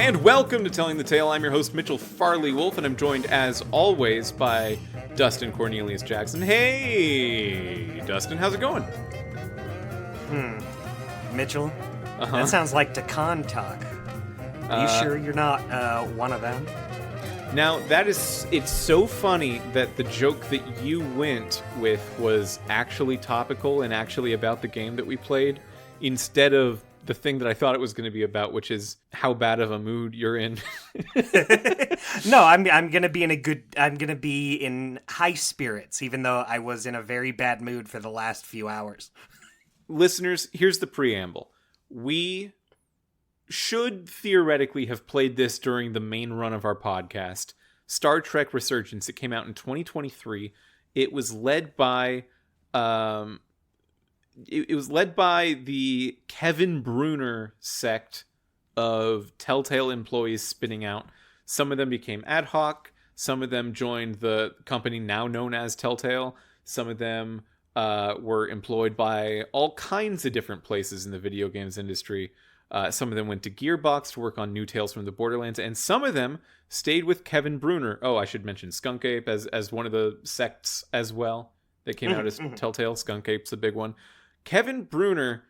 And welcome to Telling the Tale. I'm your host, Mitchell Farley Wolf, and I'm joined, as always, by Dustin Cornelius Jackson. Hey, Dustin, how's it going? Mitchell, that sounds like Takan talk. Are you sure you're not one of them? Now, it's so funny that the joke that you went with was actually topical and actually about the game that we played, instead of the thing that I thought it was going to be about, which is how bad of a mood you're in. No, I'm gonna be in high spirits, even though I was in a very bad mood for the last few hours. Listeners, here's the preamble. We should theoretically have played this during the main run of our podcast, Star Trek Resurgence. It came out in 2023. It was led by the Kevin Bruner sect of Telltale employees spinning out. Some of them became ad hoc. Some of them joined the company now known as Telltale. Some of them were employed by all kinds of different places in the video games industry. Some of them went to Gearbox to work on new Tales from the Borderlands, and some of them stayed with Kevin Bruner. Oh, I should mention Skunk Ape as one of the sects as well that came out as Telltale. Skunk Ape's a big one. Kevin Bruner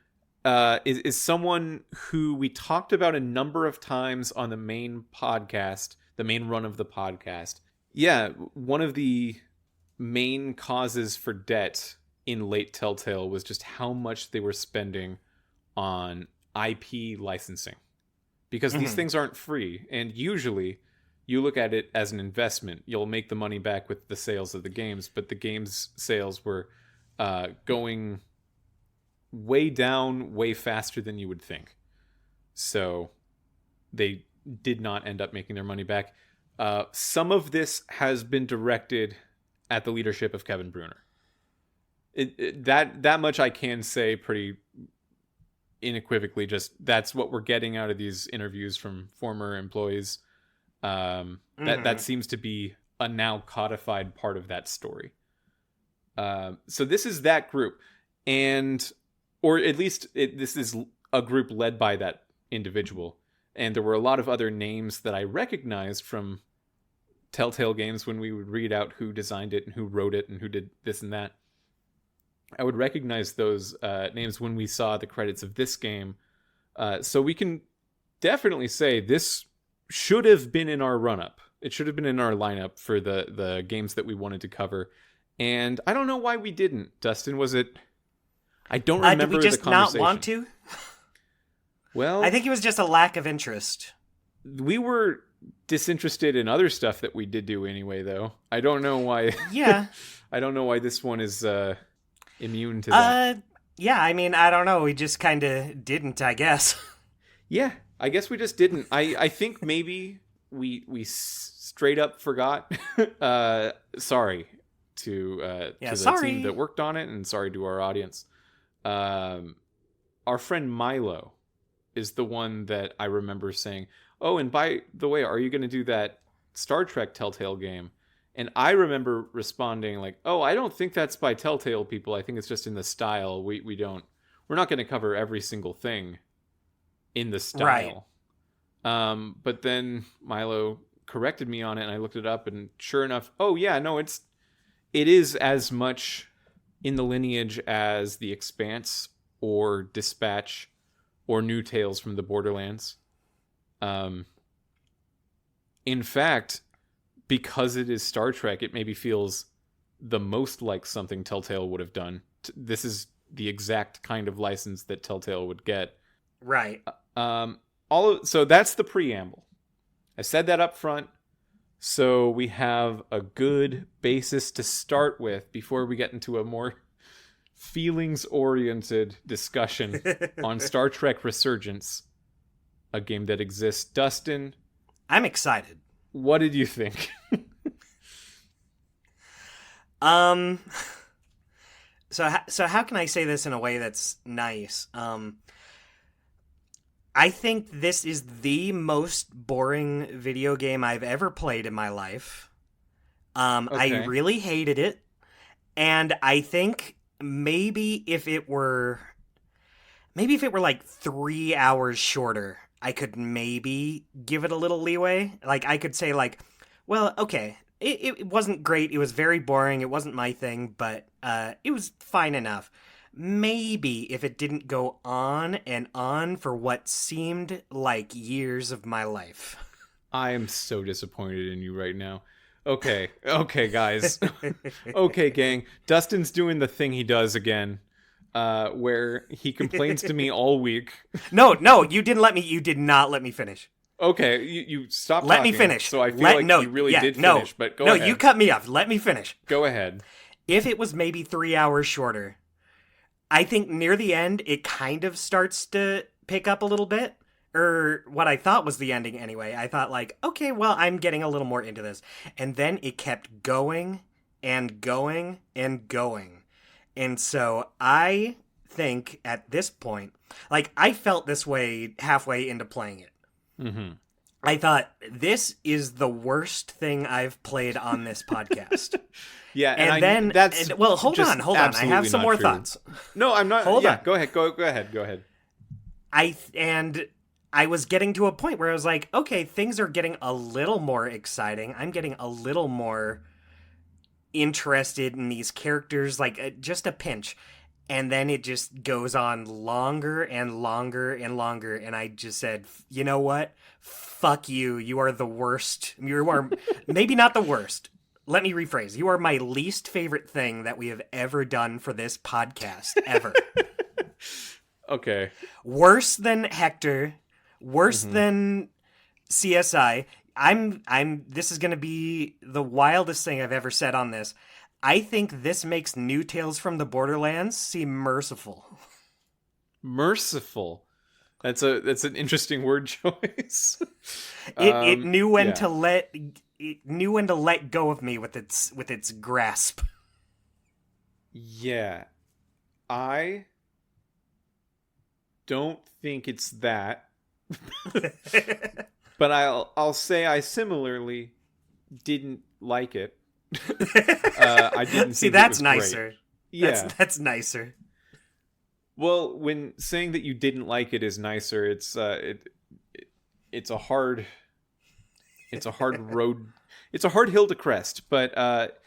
is someone who we talked about a number of times on the main podcast, the main run of the podcast. Yeah, one of the main causes for debt in late Telltale was just how much they were spending on IP licensing, because these things aren't free, and usually you look at it as an investment. You'll make the money back with the sales of the games, but the games sales were going way down way faster than you would think, so they did not end up making their money back. Some of this has been directed at the leadership of Kevin Bruner. That much I can say pretty unequivocally. Just that's what we're getting out of these interviews from former employees. That seems to be a now codified part of that story. So this is that group, or at least this is a group led by that individual. And there were a lot of other names that I recognized from Telltale games when we would read out who designed it and who wrote it and who did this and that. I would recognize those names when we saw the credits of this game. So we can definitely say this should have been in our run-up. It should have been in our lineup for the games that we wanted to cover. And I don't know why we didn't. Dustin, was it... I don't remember the conversation. Did we just not want to? Well... I think it was just a lack of interest. We were disinterested in other stuff that we did do anyway, though. I don't know why... Yeah. I don't know why this one is... immune to that. Yeah, I mean, I don't know. We just kind of didn't, I guess. Yeah, I guess we just didn't. I think maybe we straight up forgot. Sorry to the team that worked on it, and sorry to our audience. Our friend Milo is the one that I remember saying, oh, and by the way, are you going to do that Star Trek Telltale game? And I remember responding like, oh, I don't think that's by Telltale people. I think it's just in the style. We're not going to cover every single thing in the style. Right. But then Milo corrected me on it, and I looked it up, and sure enough, oh yeah, no, it is as much in the lineage as The Expanse or Dispatch or New Tales from the Borderlands. In fact, because it is Star Trek, it maybe feels the most like something Telltale would have done. This is the exact kind of license that Telltale would get. Right. So that's the preamble. I said that up front, so we have a good basis to start with before we get into a more feelings-oriented discussion on Star Trek Resurgence, a game that exists. Dustin, I'm excited. What did you think? So how can I say this in a way that's nice? I think this is the most boring video game I've ever played in my life. Okay. I really hated it. And I think maybe if it were like 3 hours shorter, I could maybe give it a little leeway. Like, I could say, like, well, okay, it wasn't great. It was very boring. It wasn't my thing, but it was fine enough. Maybe if it didn't go on and on for what seemed like years of my life. I am so disappointed in you right now. Okay, guys. Okay, gang. Dustin's doing the thing he does again, where he complains to me all week. No, you did not let me finish. Okay, you stop Let talking. me finish. So I feel you really did finish, but go ahead. No, you cut me off. Let me finish. Go ahead. If it was maybe 3 hours shorter, I think near the end, it kind of starts to pick up a little bit. Or what I thought was the ending anyway. I thought, like, okay, well, I'm getting a little more into this. And then it kept going and going and going. And so I think at this point, like, I felt this way halfway into playing it. Mm-hmm. I thought, this is the worst thing I've played on this podcast. Yeah, and then well, hold on. I have some more thoughts. No, I'm not. Hold on. Go ahead. I was getting to a point where I was like, okay, things are getting a little more exciting. I'm getting a little more interested in these characters, like just a pinch. And then it just goes on longer and longer and longer. And I just said, you know what? Fuck you. You are the worst. You are maybe not the worst. Let me rephrase. You are my least favorite thing that we have ever done for this podcast, ever. Okay. Worse than Hector. Worse than CSI. This is going to be the wildest thing I've ever said on this. I think this makes New Tales from the Borderlands seem merciful. Merciful. That's an interesting word choice. It knew when to let go of me with its grasp. Yeah. I don't think it's that. But I'll say I similarly didn't like it. I didn't see. Think that's it was nicer. Great. Yeah, that's nicer. Well, when saying that you didn't like it is nicer, it's a hard road. It's a hard hill to crest. But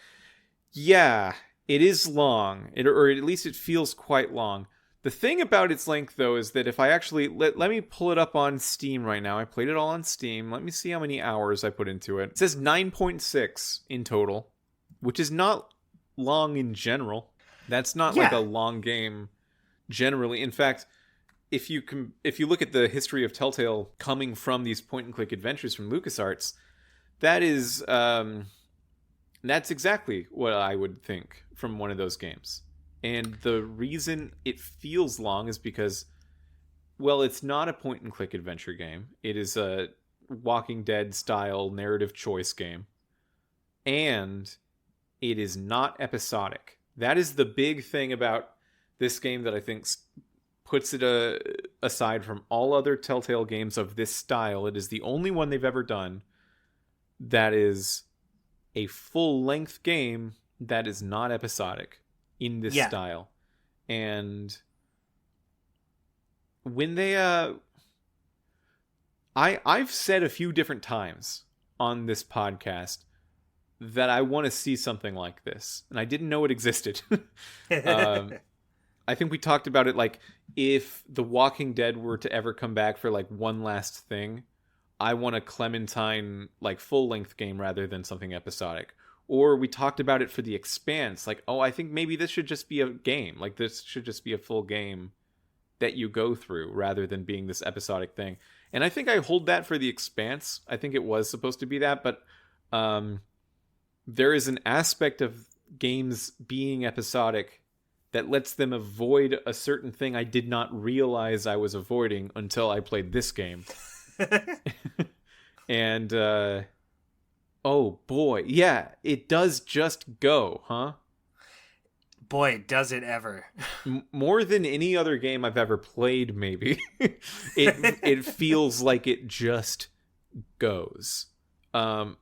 yeah, it is long. Or at least it feels quite long. The thing about its length, though, is that if I actually... Let me pull it up on Steam right now. I played it all on Steam. Let me see how many hours I put into it. It says 9.6 in total, which is not long in general. That's not like a long game generally. In fact, if you look at the history of Telltale coming from these point-and-click adventures from LucasArts, that is... that's exactly what I would think from one of those games. And the reason it feels long is because, well, it's not a point-and-click adventure game. It is a Walking Dead-style narrative choice game. And it is not episodic. That is the big thing about this game that I think puts it aside from all other Telltale games of this style. It is the only one they've ever done that is a full-length game that is not episodic in this style. And when they I've said a few different times on this podcast that I want to see something like this, and I didn't know it existed. I think we talked about it, like, if The Walking Dead were to ever come back for like one last thing, I want a Clementine like full-length game rather than something episodic. Or we talked about it for The Expanse. Like, oh, I think maybe this should just be a game. Like, this should just be a full game that you go through rather than being this episodic thing. And I think I hold that for The Expanse. I think it was supposed to be that. But there is an aspect of games being episodic that lets them avoid a certain thing I did not realize I was avoiding until I played this game. And... oh boy, yeah, it does just go, huh? Boy, does it ever. More than any other game I've ever played, maybe. it feels like it just goes. In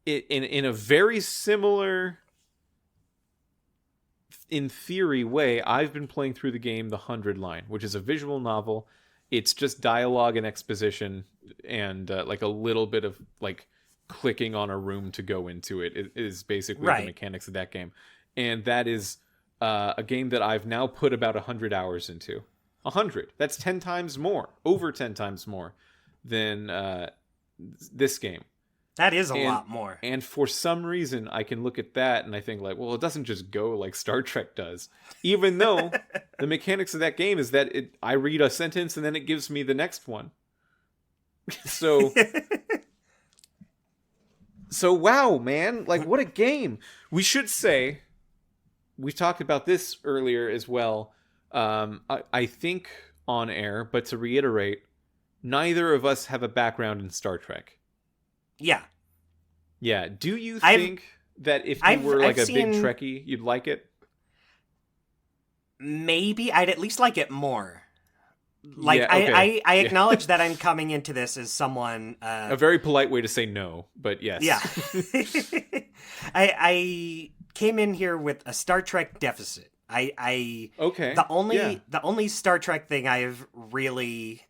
a very similar in theory way, I've been playing through the game The 100 Line, which is a visual novel. It's just dialogue and exposition and like a little bit of like clicking on a room to go into it. It is basically the mechanics of that game. And that is a game that I've now put about 100 hours into. 100. That's 10 times more, over 10 times more than this game. That is a lot more. And for some reason, I can look at that and I think like, well, it doesn't just go like Star Trek does. Even though the mechanics of that game is that I read a sentence and then it gives me the next one. So wow, man. Like, what a game. We should say, we talked about this earlier as well. I think on air, but to reiterate, neither of us have a background in Star Trek. Yeah. Yeah. Do you think that if you were like a big Trekkie, you'd like it? Maybe. I'd at least like it more. Like, yeah, okay. I acknowledge that I'm coming into this as someone... a very polite way to say no, but yes. Yeah. I came in here with a Star Trek deficit. Okay. The only Star Trek thing I've really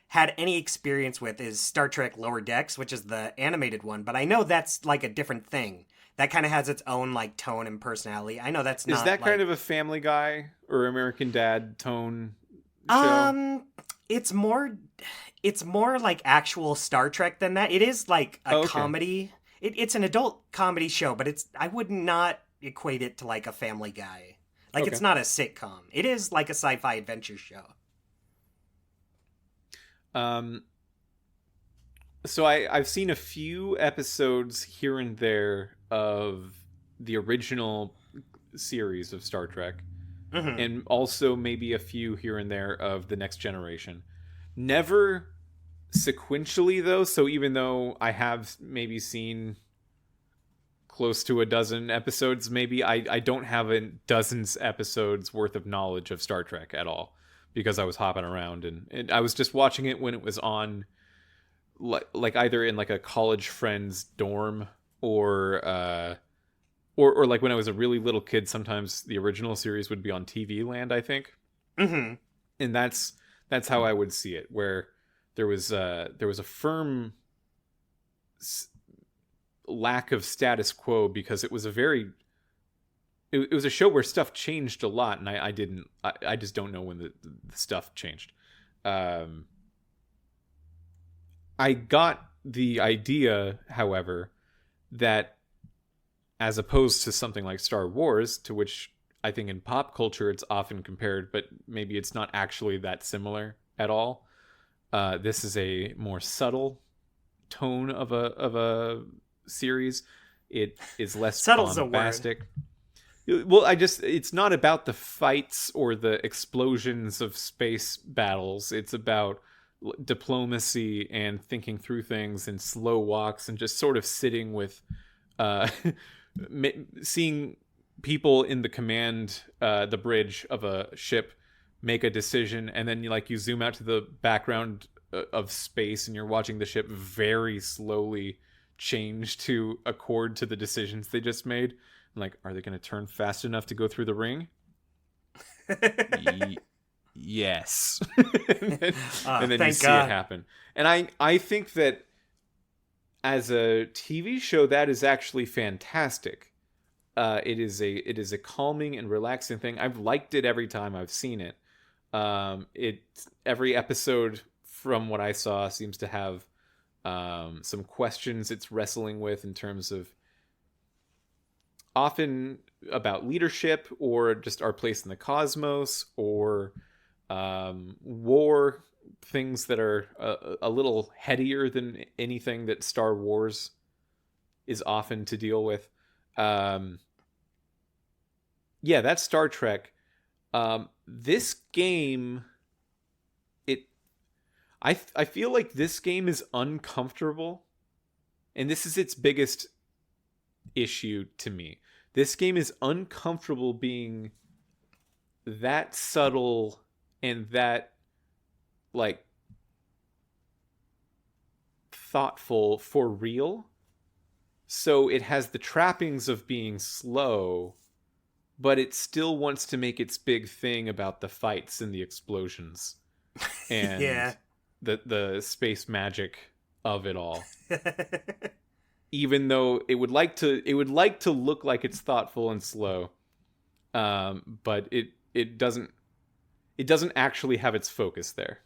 had any experience with is Star Trek Lower Decks, which is the animated one, but I know that's like a different thing. That kind of has its own like tone and personality. I know that's not. Is that kind of a Family Guy or American Dad tone show? It's more like actual Star Trek than that. It is like a comedy. It's an adult comedy show, but I would not equate it to like a Family Guy. Like it's not a sitcom. It is like a sci-fi adventure show. So I've seen a few episodes here and there of the original series of Star Trek, and also maybe a few here and there of the Next Generation. Never sequentially though, so even though I have maybe seen close to a dozen episodes, maybe I don't have a dozens episodes worth of knowledge of Star Trek at all. Because I was hopping around and I was just watching it when it was on, like either in like a college friend's dorm or like when I was a really little kid. Sometimes the original series would be on TV Land, I think, and that's how I would see it. Where there was a firm lack of status quo because it was a very It was a show where stuff changed a lot, and I just don't know when the stuff changed. I got the idea, however, that as opposed to something like Star Wars, to which I think in pop culture it's often compared, but maybe it's not actually that similar at all. This is a more subtle tone of a series. It is less bombastic. Well, it's not about the fights or the explosions of space battles. It's about diplomacy and thinking through things and slow walks and just sort of sitting with, seeing people in the command, the bridge of a ship make a decision. And then you zoom out to the background of space and you're watching the ship very slowly change to accord to the decisions they just made. Like, are they going to turn fast enough to go through the ring? Yes. and then you see it happen. And I think that as a TV show, that is actually fantastic. It is a calming and relaxing thing. I've liked it every time I've seen it. Every episode, from what I saw, seems to have some questions it's wrestling with in terms of often about leadership or just our place in the cosmos or war, things that are a little headier than anything that Star Wars is often to deal with. That's Star Trek. This game, I feel like this game is uncomfortable, and this is its biggest issue to me. This game is uncomfortable being that subtle and that thoughtful for real. So it has the trappings of being slow, but it still wants to make its big thing about the fights and the explosions and Yeah. the space magic of it all. Even though it would like to look like it's thoughtful and slow, but it doesn't actually have its focus there.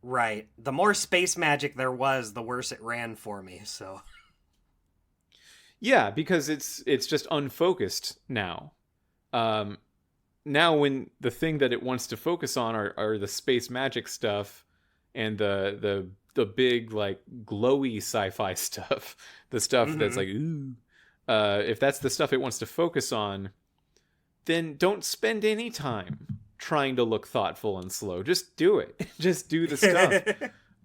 Right. The more space magic there was, the worse it ran for me. So. Yeah, because it's just unfocused now. Now when the thing that it wants to focus on are the space magic stuff and the big like glowy sci-fi stuff, the stuff that's like ooh, if that's the stuff it wants to focus on, then don't spend any time trying to look thoughtful and slow. Just do it. Just do the stuff.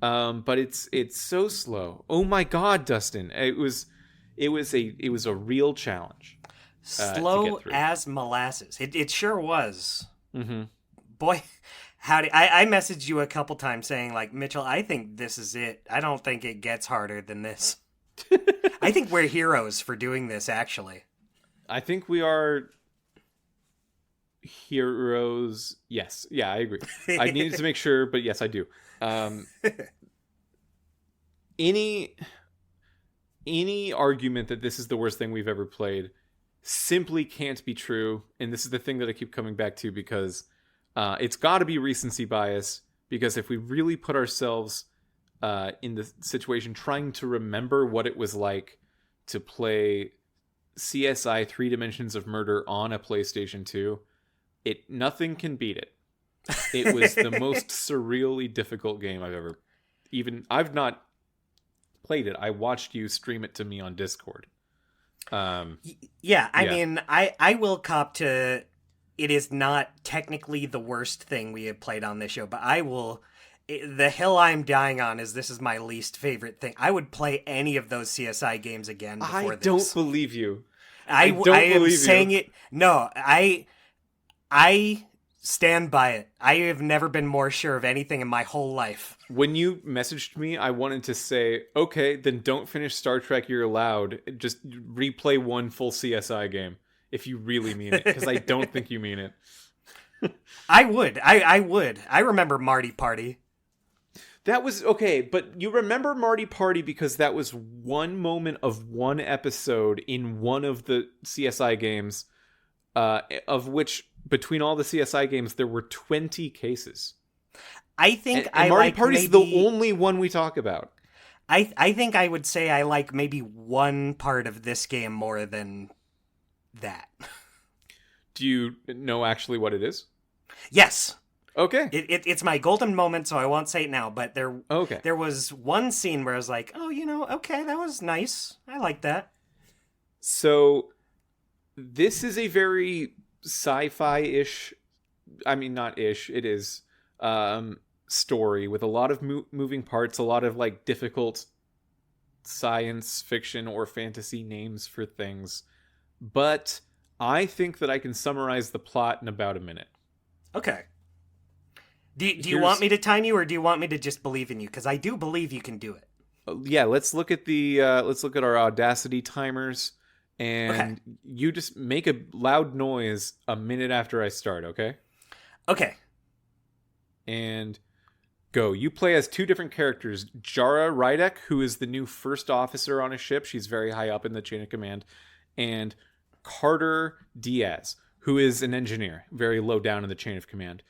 But it's so slow. Oh my God, Dustin! It was a real challenge. Slow as molasses. It sure was. Mm-hmm. Boy, howdy! I messaged you a couple times saying like, Mitchell, I think this is it. I don't think it gets harder than this. I think we're heroes for doing this. Actually, I think we are heroes. Yes, yeah, I agree. I needed to make sure, but yes, I do. Any argument that this is the worst thing we've ever played simply can't be true, and this is the thing that I keep coming back to, because it's got to be recency bias, because if we really put ourselves in the situation trying to remember what it was like to play CSI 3 Dimensions of Murder on a PlayStation 2, nothing can beat it. It was the most surreally difficult game I've not played it. I watched you stream it to me on Discord. I mean, I will cop to it is not technically the worst thing we have played on this show, but the hill I'm dying on is this is my least favorite thing. I would play any of those CSI games again before this. I don't believe you. I am saying it. No, I stand by it. I have never been more sure of anything in my whole life. When you messaged me, I wanted to say, okay, then don't finish Star Trek You're Allowed. Just replay one full CSI game if you really mean it, because I don't think you mean it. I would. I would. I remember Marty Party. That was okay, but you remember Marty Party because that was one moment of one episode in one of the CSI games, of which between all the CSI games there were 20 cases. I think and Marty Party's the only one we talk about. I think I would say I like maybe one part of this game more than that. Do you know actually what it is? Yes. Okay. It's my golden moment, so I won't say it now, but there was one scene where I was like, oh, okay, that was nice. I like that. So this is a very sci-fi-ish, I mean, not ish, it is, story with a lot of moving parts, a lot of like difficult science fiction or fantasy names for things. But I think that I can summarize the plot in about a minute. Okay. Do you want me to time you, or do you want me to just believe in you? Because I do believe you can do it. Yeah, let's look at our Audacity timers, and you just make a loud noise a minute after I start, okay? Okay. And go. You play as two different characters. Jara Rydek, who is the new first officer on a ship. She's very high up in the chain of command. And Carter Diaz, who is an engineer, very low down in the chain of command.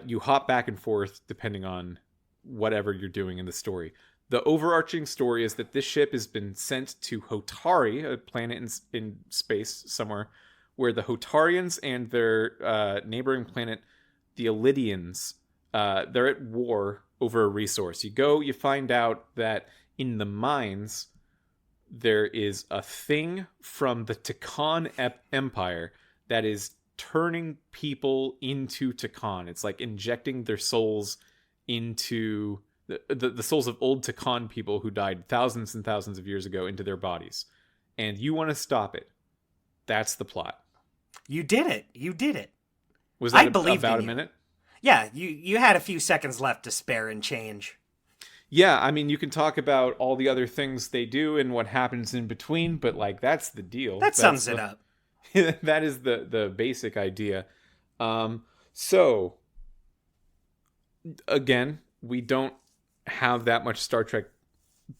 You hop back and forth depending on whatever you're doing in the story. The overarching story is that this ship has been sent to Hotari, a planet in space somewhere, where the Hotarians and their neighboring planet, the Elidians, they're at war over a resource. You go, you find out that in the mines, there is a thing from the Takan Empire that is turning people into Takan. It's like injecting their souls into the souls of old Takan people who died thousands and thousands of years ago into their bodies. And you want to stop it. That's the plot. You did it. Was that about a minute? Yeah, you had a few seconds left to spare and change. Yeah, I mean, you can talk about all the other things they do and what happens in between, but like that's the deal. That sums it up. That is the basic idea. So again, we don't have that much Star Trek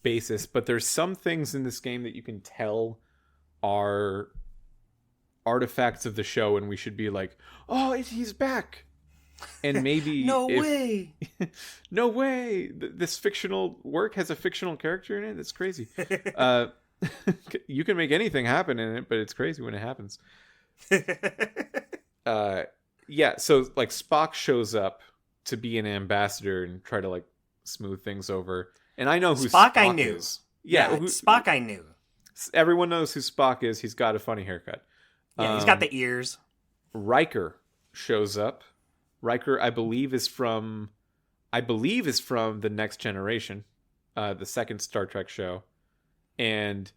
basis, but there's some things in this game that you can tell are artifacts of the show, and we should be like, oh, he's back. And maybe no way. No way, this fictional work has a fictional character in it. That's crazy. You can make anything happen in it, but it's crazy when it happens. Yeah, so like Spock shows up to be an ambassador and try to like smooth things over, and I know who Spock I knew is. Spock I knew. Everyone knows who Spock is. He's got a funny haircut. Yeah, he's got the ears. Riker shows up. Riker, I believe, is from the Next Generation, the second Star Trek show. And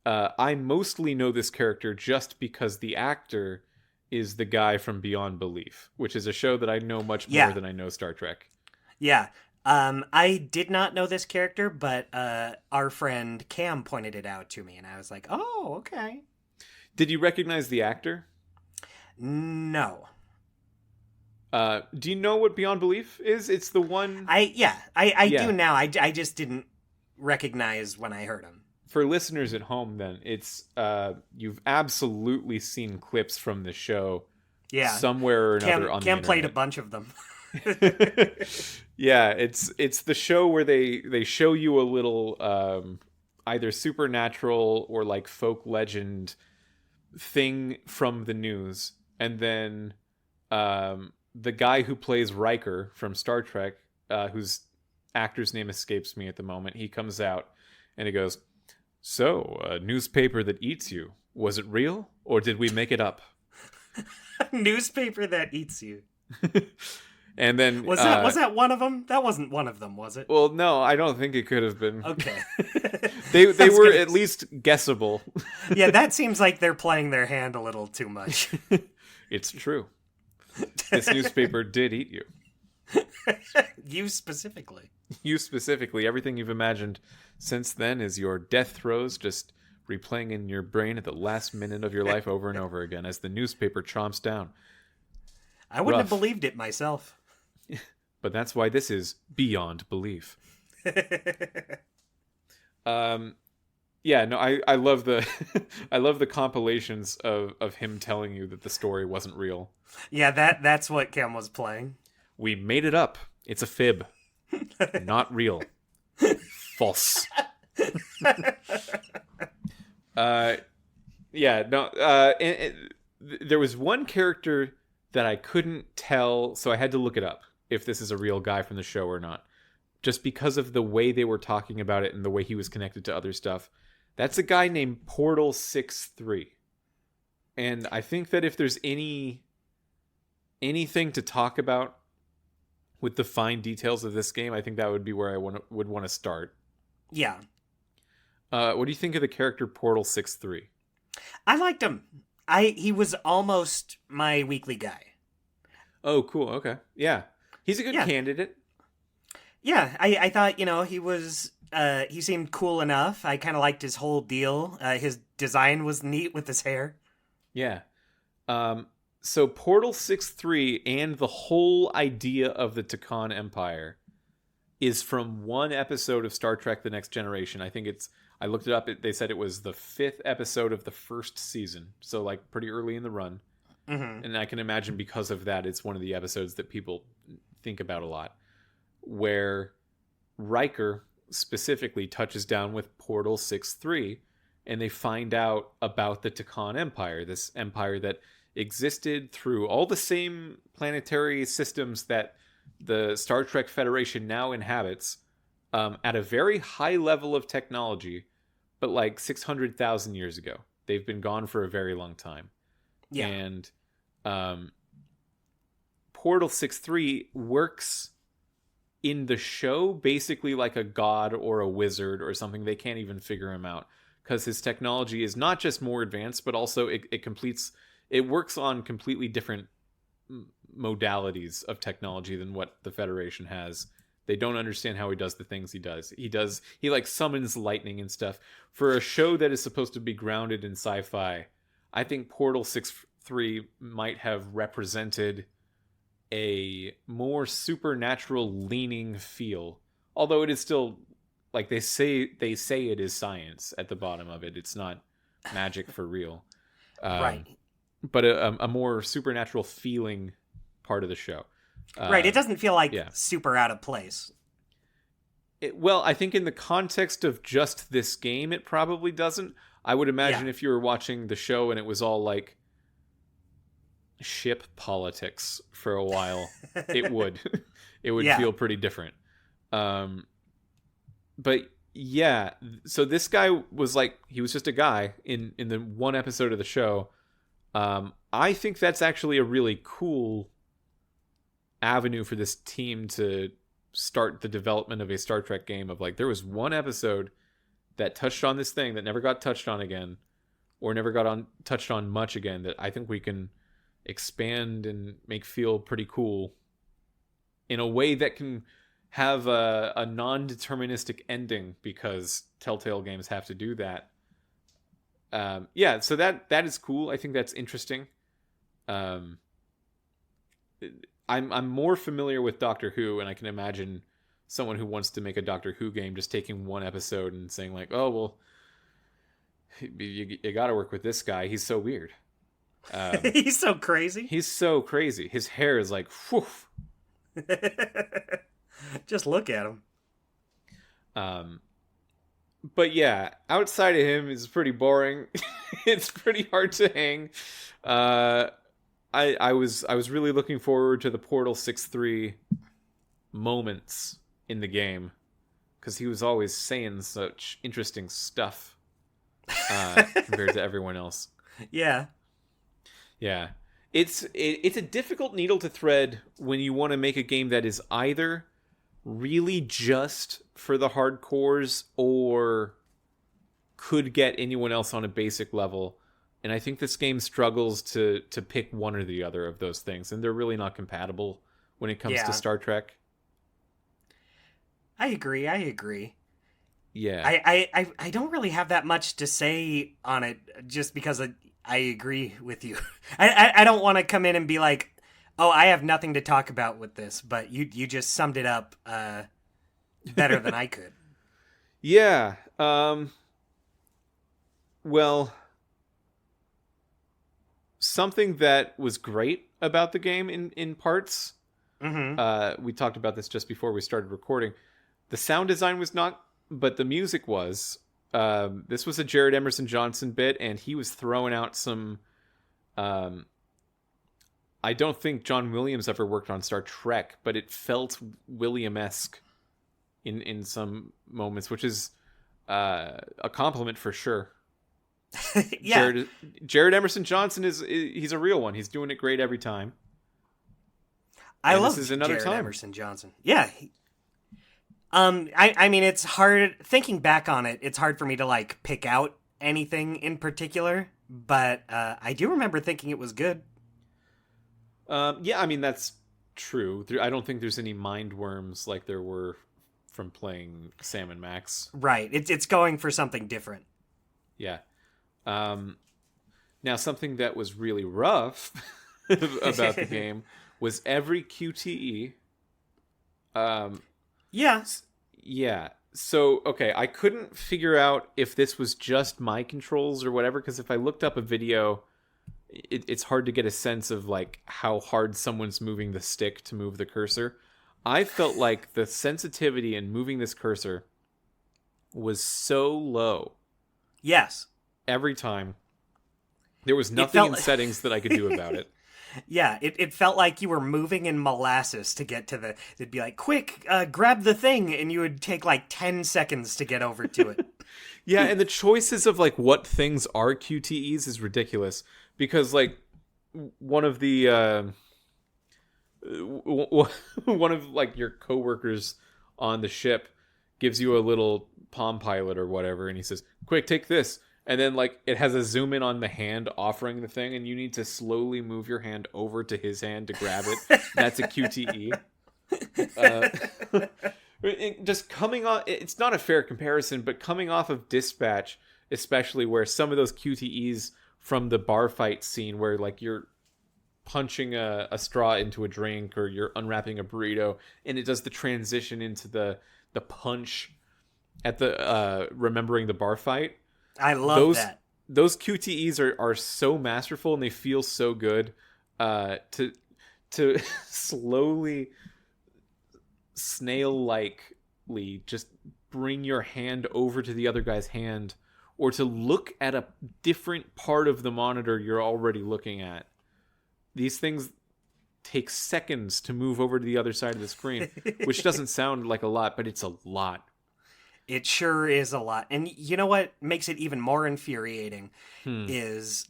I mostly know this character just because the actor is the guy from Beyond Belief, which is a show that I know much more than I know Star Trek. Yeah. I did not know this character, but our friend Cam pointed it out to me, and I was like, oh, okay. Did you recognize the actor? No. Do you know what Beyond Belief is? It's the one... I do now. I just didn't recognize when I heard him. For listeners at home, then, it's you've absolutely seen clips from the show somewhere or another on the internet. Cam played a bunch of them. Yeah, it's the show where they show you a little either supernatural or like folk legend thing from the news, and then the guy who plays Riker from Star Trek, whose actor's name escapes me at the moment, he comes out and he goes, "So, a newspaper that eats you, was it real or did we make it up?" Newspaper that eats you. And then was that one of them? That wasn't one of them, was it? Well, no, I don't think it could have been. Okay. they were at least guessable. Yeah, that seems like they're playing their hand a little too much. It's true. This newspaper did eat you. You specifically. You specifically. Everything you've imagined since then is your death throes just replaying in your brain at the last minute of your life over and over again as the newspaper chomps down. I wouldn't have believed it myself. But that's why this is Beyond Belief. Yeah, no, I love the I love the compilations of him telling you that the story wasn't real. Yeah, that's what Cam was playing. We made it up. It's a fib. Not real. False. Yeah, no, there was one character that I couldn't tell, so I had to look it up if this is a real guy from the show or not. Just because of the way they were talking about it and the way he was connected to other stuff. That's a guy named Portal 63. And I think that if there's anything to talk about with the fine details of this game, I think that would be where I would want to start. Yeah. What do you think of the character Portal 63? I liked him. He was almost my weekly guy. Oh, cool. Okay. Yeah. He's a good candidate. Yeah, I thought, he was, he seemed cool enough. I kind of liked his whole deal. His design was neat with his hair. Yeah. So Portal 6-3 and the whole idea of the Takan Empire is from one episode of Star Trek The Next Generation. I looked it up. They said it was the 5th episode of the first season. So like pretty early in the run. Mm-hmm. And I can imagine because of that, it's one of the episodes that people think about a lot. Where Riker specifically touches down with Portal 6-3, and they find out about the Takan Empire, this empire that existed through all the same planetary systems that the Star Trek Federation now inhabits, at a very high level of technology, but like 600,000 years ago. They've been gone for a very long time. Yeah. And Portal 6-3 works in the show basically like a god or a wizard or something. They can't even figure him out because his technology is not just more advanced, but also it works on completely different modalities of technology than what the Federation has. They don't understand how he does the things he does. He like summons lightning and stuff. For a show that is supposed to be grounded in sci-fi, I think Portal 6-3 might have represented a more supernatural leaning feel. Although it is still, like, they say it is science at the bottom of it. It's not magic for real. Right. But a more supernatural feeling part of the show. Right. It doesn't feel like yeah. super out of place. Well, I think in the context of just this game, it probably doesn't. I would imagine if you were watching the show and it was all like ship politics for a while, it would feel pretty different. But yeah, so this guy was like, he was just a guy in the one episode of the show. I think that's actually a really cool avenue for this team to start the development of a Star Trek game. Of like, there was one episode that touched on this thing that never got touched on again, or never got touched on much again, that I think we can expand and make feel pretty cool in a way that can have a non-deterministic ending, because Telltale games have to do that. So that is cool. I think that's interesting. I'm more familiar with Doctor Who, and I can imagine someone who wants to make a Doctor Who game just taking one episode and saying like, oh, well, you got to work with this guy. He's so weird. He's so crazy. He's so crazy. His hair is like, whew. Just look at him. But yeah, outside of him is pretty boring. It's pretty hard to hang. I was really looking forward to the Portal 6-3 moments in the game, because he was always saying such interesting stuff compared to everyone else. Yeah. Yeah. It's a difficult needle to thread when you want to make a game that is either really just for the hardcores or could get anyone else on a basic level. And I think this game struggles to pick one or the other of those things, and they're really not compatible when it comes to Star Trek. I agree. Yeah. I don't really have that much to say on it, just because I agree with you. I don't want to come in and be like, oh, I have nothing to talk about with this, but you just summed it up better than I could. Yeah. Well, something that was great about the game in parts, we talked about this just before we started recording. The sound design was not, but the music was. This was a Jared Emerson Johnson bit, and he was throwing out some... I don't think John Williams ever worked on Star Trek, but it felt William-esque in some moments, which is a compliment for sure. Yeah. Jared Emerson Johnson he's a real one. He's doing it great every time. I love this is another Jared time. Emerson Johnson. Yeah. I mean, it's hard thinking back on it. It's hard for me to like pick out anything in particular, but I do remember thinking it was good. Yeah, I mean, that's true. I don't think there's any mind worms like there were from playing Sam and Max. Right. It's going for something different. Yeah. Now, something that was really rough about the game was every QTE. Yeah. Yeah. So, okay, I couldn't figure out if this was just my controls or whatever, because if I looked up a video... It's hard to get a sense of like how hard someone's moving the stick to move the cursor. I felt like the sensitivity in moving this cursor was so low. Yes. Every time. There was nothing in settings that I could do about it. Yeah, it felt like you were moving in molasses to get to it'd be like, quick, grab the thing, and you would take like 10 seconds to get over to it. Yeah, and the choices of like what things are QTEs is ridiculous. Because like one of the one of like your coworkers on the ship gives you a little Palm Pilot or whatever, and he says, "Quick, take this." And then like it has a zoom in on the hand offering the thing, and you need to slowly move your hand over to his hand to grab it. That's a QTE. Just coming off, it's not a fair comparison, but coming off of Dispatch, especially where some of those QTEs from the bar fight scene where like you're punching a straw into a drink or you're unwrapping a burrito, and it does the transition into the punch at the remembering the bar fight. I love those that. those QTEs are so masterful, and they feel so good to slowly snail likely just bring your hand over to the other guy's hand, or to look at a different part of the monitor you're already looking at. These things take seconds to move over to the other side of the screen, which doesn't sound like a lot, but it's a lot. It sure is a lot. And you know what makes it even more infuriating is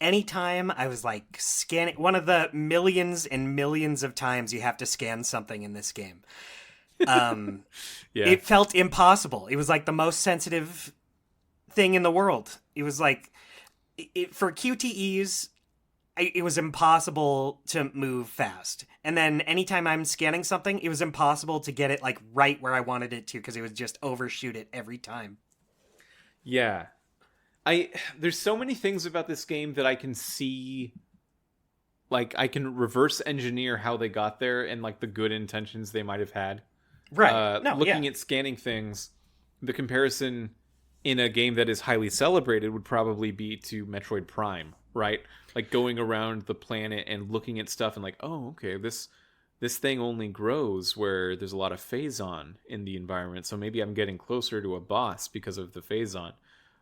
anytime I was like scanning, one of the millions and millions of times you have to scan something in this game. It felt impossible. It was like the most sensitive thing in the world. It was like, for QTEs, it was impossible to move fast. And then anytime I'm scanning something, it was impossible to get it like right where I wanted it to, because it would just overshoot it every time. Yeah. There's so many things about this game that I can see, like I can reverse engineer how they got there and like the good intentions they might have had. Right. Looking at scanning things, the comparison in a game that is highly celebrated would probably be to Metroid Prime, right? Like going around the planet and looking at stuff and like, oh, okay, this thing only grows where there's a lot of phazon in the environment, so maybe I'm getting closer to a boss because of the phazon.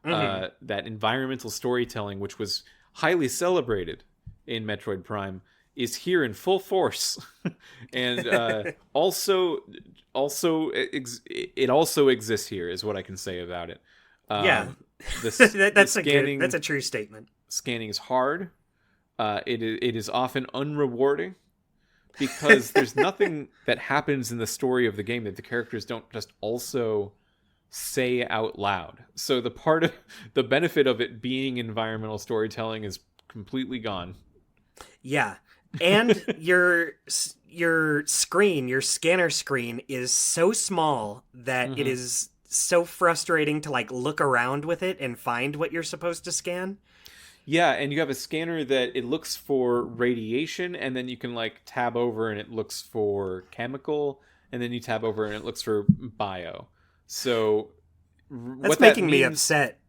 That environmental storytelling, which was highly celebrated in Metroid Prime, is here in full force. And it also exists here, is what I can say about it. That's a true statement. Scanning is hard. It is often unrewarding, because there's nothing that happens in the story of the game that the characters don't just also say out loud. So the benefit of it being environmental storytelling is completely gone. Yeah. And your scanner screen is so small that it is so frustrating to like look around with it and find what you're supposed to scan. Yeah, and you have a scanner that it looks for radiation, and then you can like tab over and it looks for chemical, and then you tab over and it looks for bio. So that's making me upset.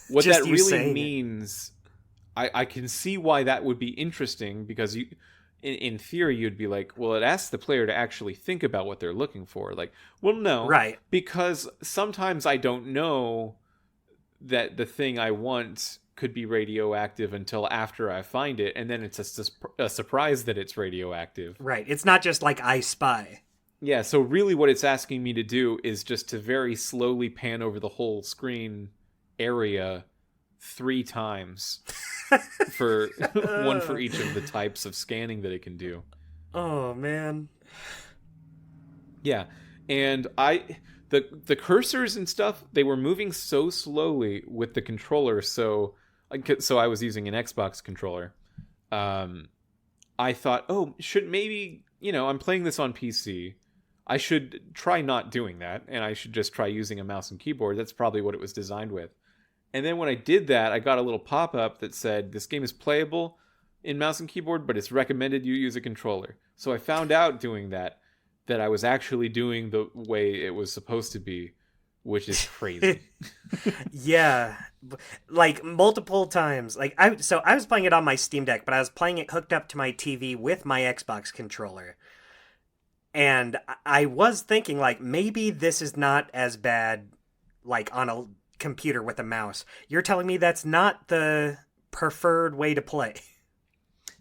What that really means, I can see why that would be interesting, because you, in theory, you'd be like, well, it asks the player to actually think about what they're looking for. Like, well, no, right? Because sometimes I don't know that the thing I want could be radioactive until after I find it, and then it's a surprise that it's radioactive. Right. It's not just like I spy. Yeah, so really what it's asking me to do is just to very slowly pan over the whole screen area 3 times for one for each of the types of scanning that it can do. Oh, man. Yeah, and the cursors and stuff, they were moving so slowly with the controller, so I was using an Xbox controller. I thought, maybe, I'm playing this on PC. I should try not doing that, and I should just try using a mouse and keyboard. That's probably what it was designed with. And then when I did that, I got a little pop-up that said, this game is playable in mouse and keyboard, but it's recommended you use a controller. So I found out doing that I was actually doing the way it was supposed to be, which is crazy. Yeah. Like multiple times. Like I was playing it on my Steam Deck, but I was playing it hooked up to my TV with my Xbox controller. And I was thinking, like, maybe this is not as bad, like, on a computer with a mouse. You're telling me that's not the preferred way to play?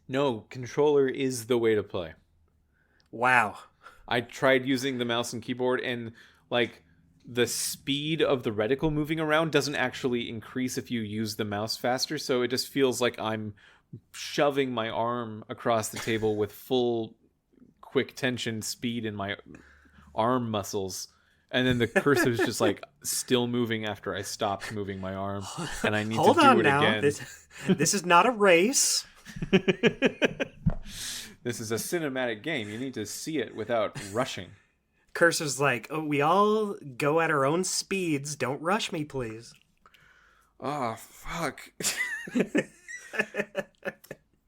No, controller is the way to play. Wow. I tried using the mouse and keyboard, and, like, the speed of the reticle moving around doesn't actually increase if you use the mouse faster, so it just feels like I'm shoving my arm across the table with full quick tension speed in my arm muscles, and then the cursor is just like still moving after I stopped moving my arm, and I need to do it again. This is not a race. This is a cinematic game. You need to see it without rushing. Cursor's like, we all go at our own speeds. Don't rush me, please. Oh, fuck.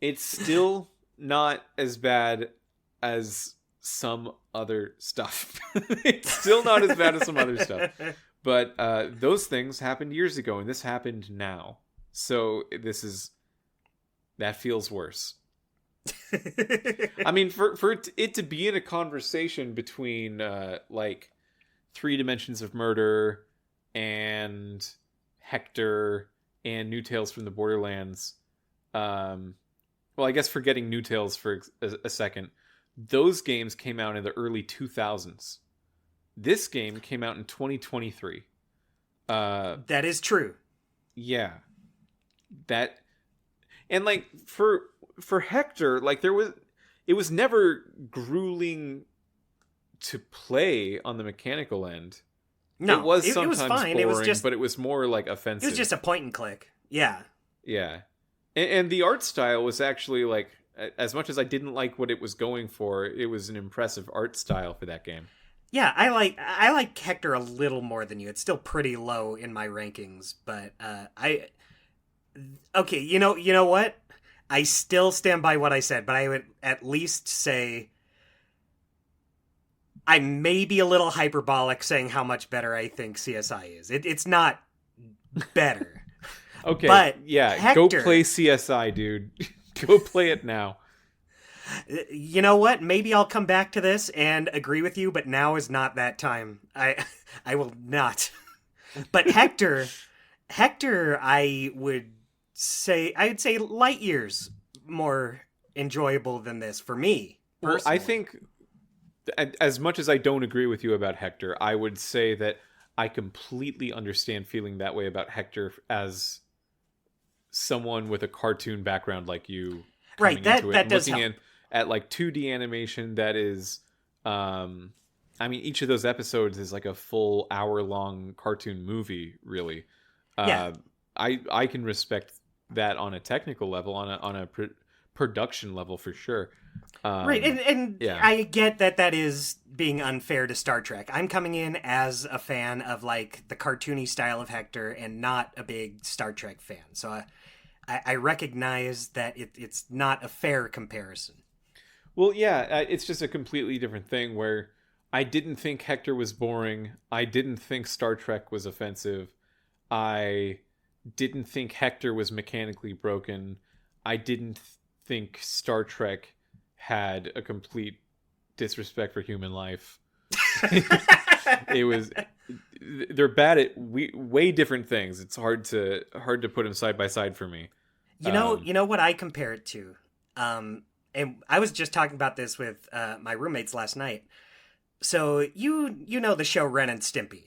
It's still not as bad as some other stuff. It's still not as bad as some other stuff. But those things happened years ago, and this happened now. So that feels worse. I mean, for it to be in a conversation between like 3 Dimensions of Murder and Hector and New Tales from the Borderlands. Well, I guess forgetting New Tales for a second, those games came out in the early 2000s. This game came out in 2023. That is true. Yeah. That, and like for Hector, like it was never grueling to play on the mechanical end. No, it was sometimes it was fine. boring, It was just, but it was more like offensive. it was just a point and click. Yeah. Yeah. And the art style was actually like, as much as I didn't like what it was going for, it was an impressive art style for that game. Yeah, I like Hector a little more than you. It's still pretty low in my rankings, but okay, you know what? I still stand by what I said, but I would at least say I may be a little hyperbolic saying how much better I think CSI is. It's not better. Okay, but yeah, Hector, go play CSI, dude. Go play it now. You know what? Maybe I'll come back to this and agree with you, but now is not that time. I will not. But Hector, I'd say light years more enjoyable than this for me. Well, Personally. I think, as much as I don't agree with you about Hector, I would say that I completely understand feeling that way about Hector as someone with a cartoon background like you. Right, that does help. Looking at like 2D animation that is, I mean, each of those episodes is like a full hour-long cartoon movie, really. Yeah. I can respect that on a technical level, on a production level for sure. Right, and yeah. I get that is being unfair to Star Trek. I'm coming in as a fan of like the cartoony style of Hector and not a big Star Trek fan. So I recognize that it's not a fair comparison. Well, yeah, it's just a completely different thing where I didn't think Hector was boring. I didn't think Star Trek was offensive. I didn't think Hector was mechanically broken. I didn't think Star Trek had a complete disrespect for human life. They're bad at way different things. It's hard to put them side by side for me. You know what I compare it to? And I was just talking about this with my roommates last night. So you know the show Ren and Stimpy.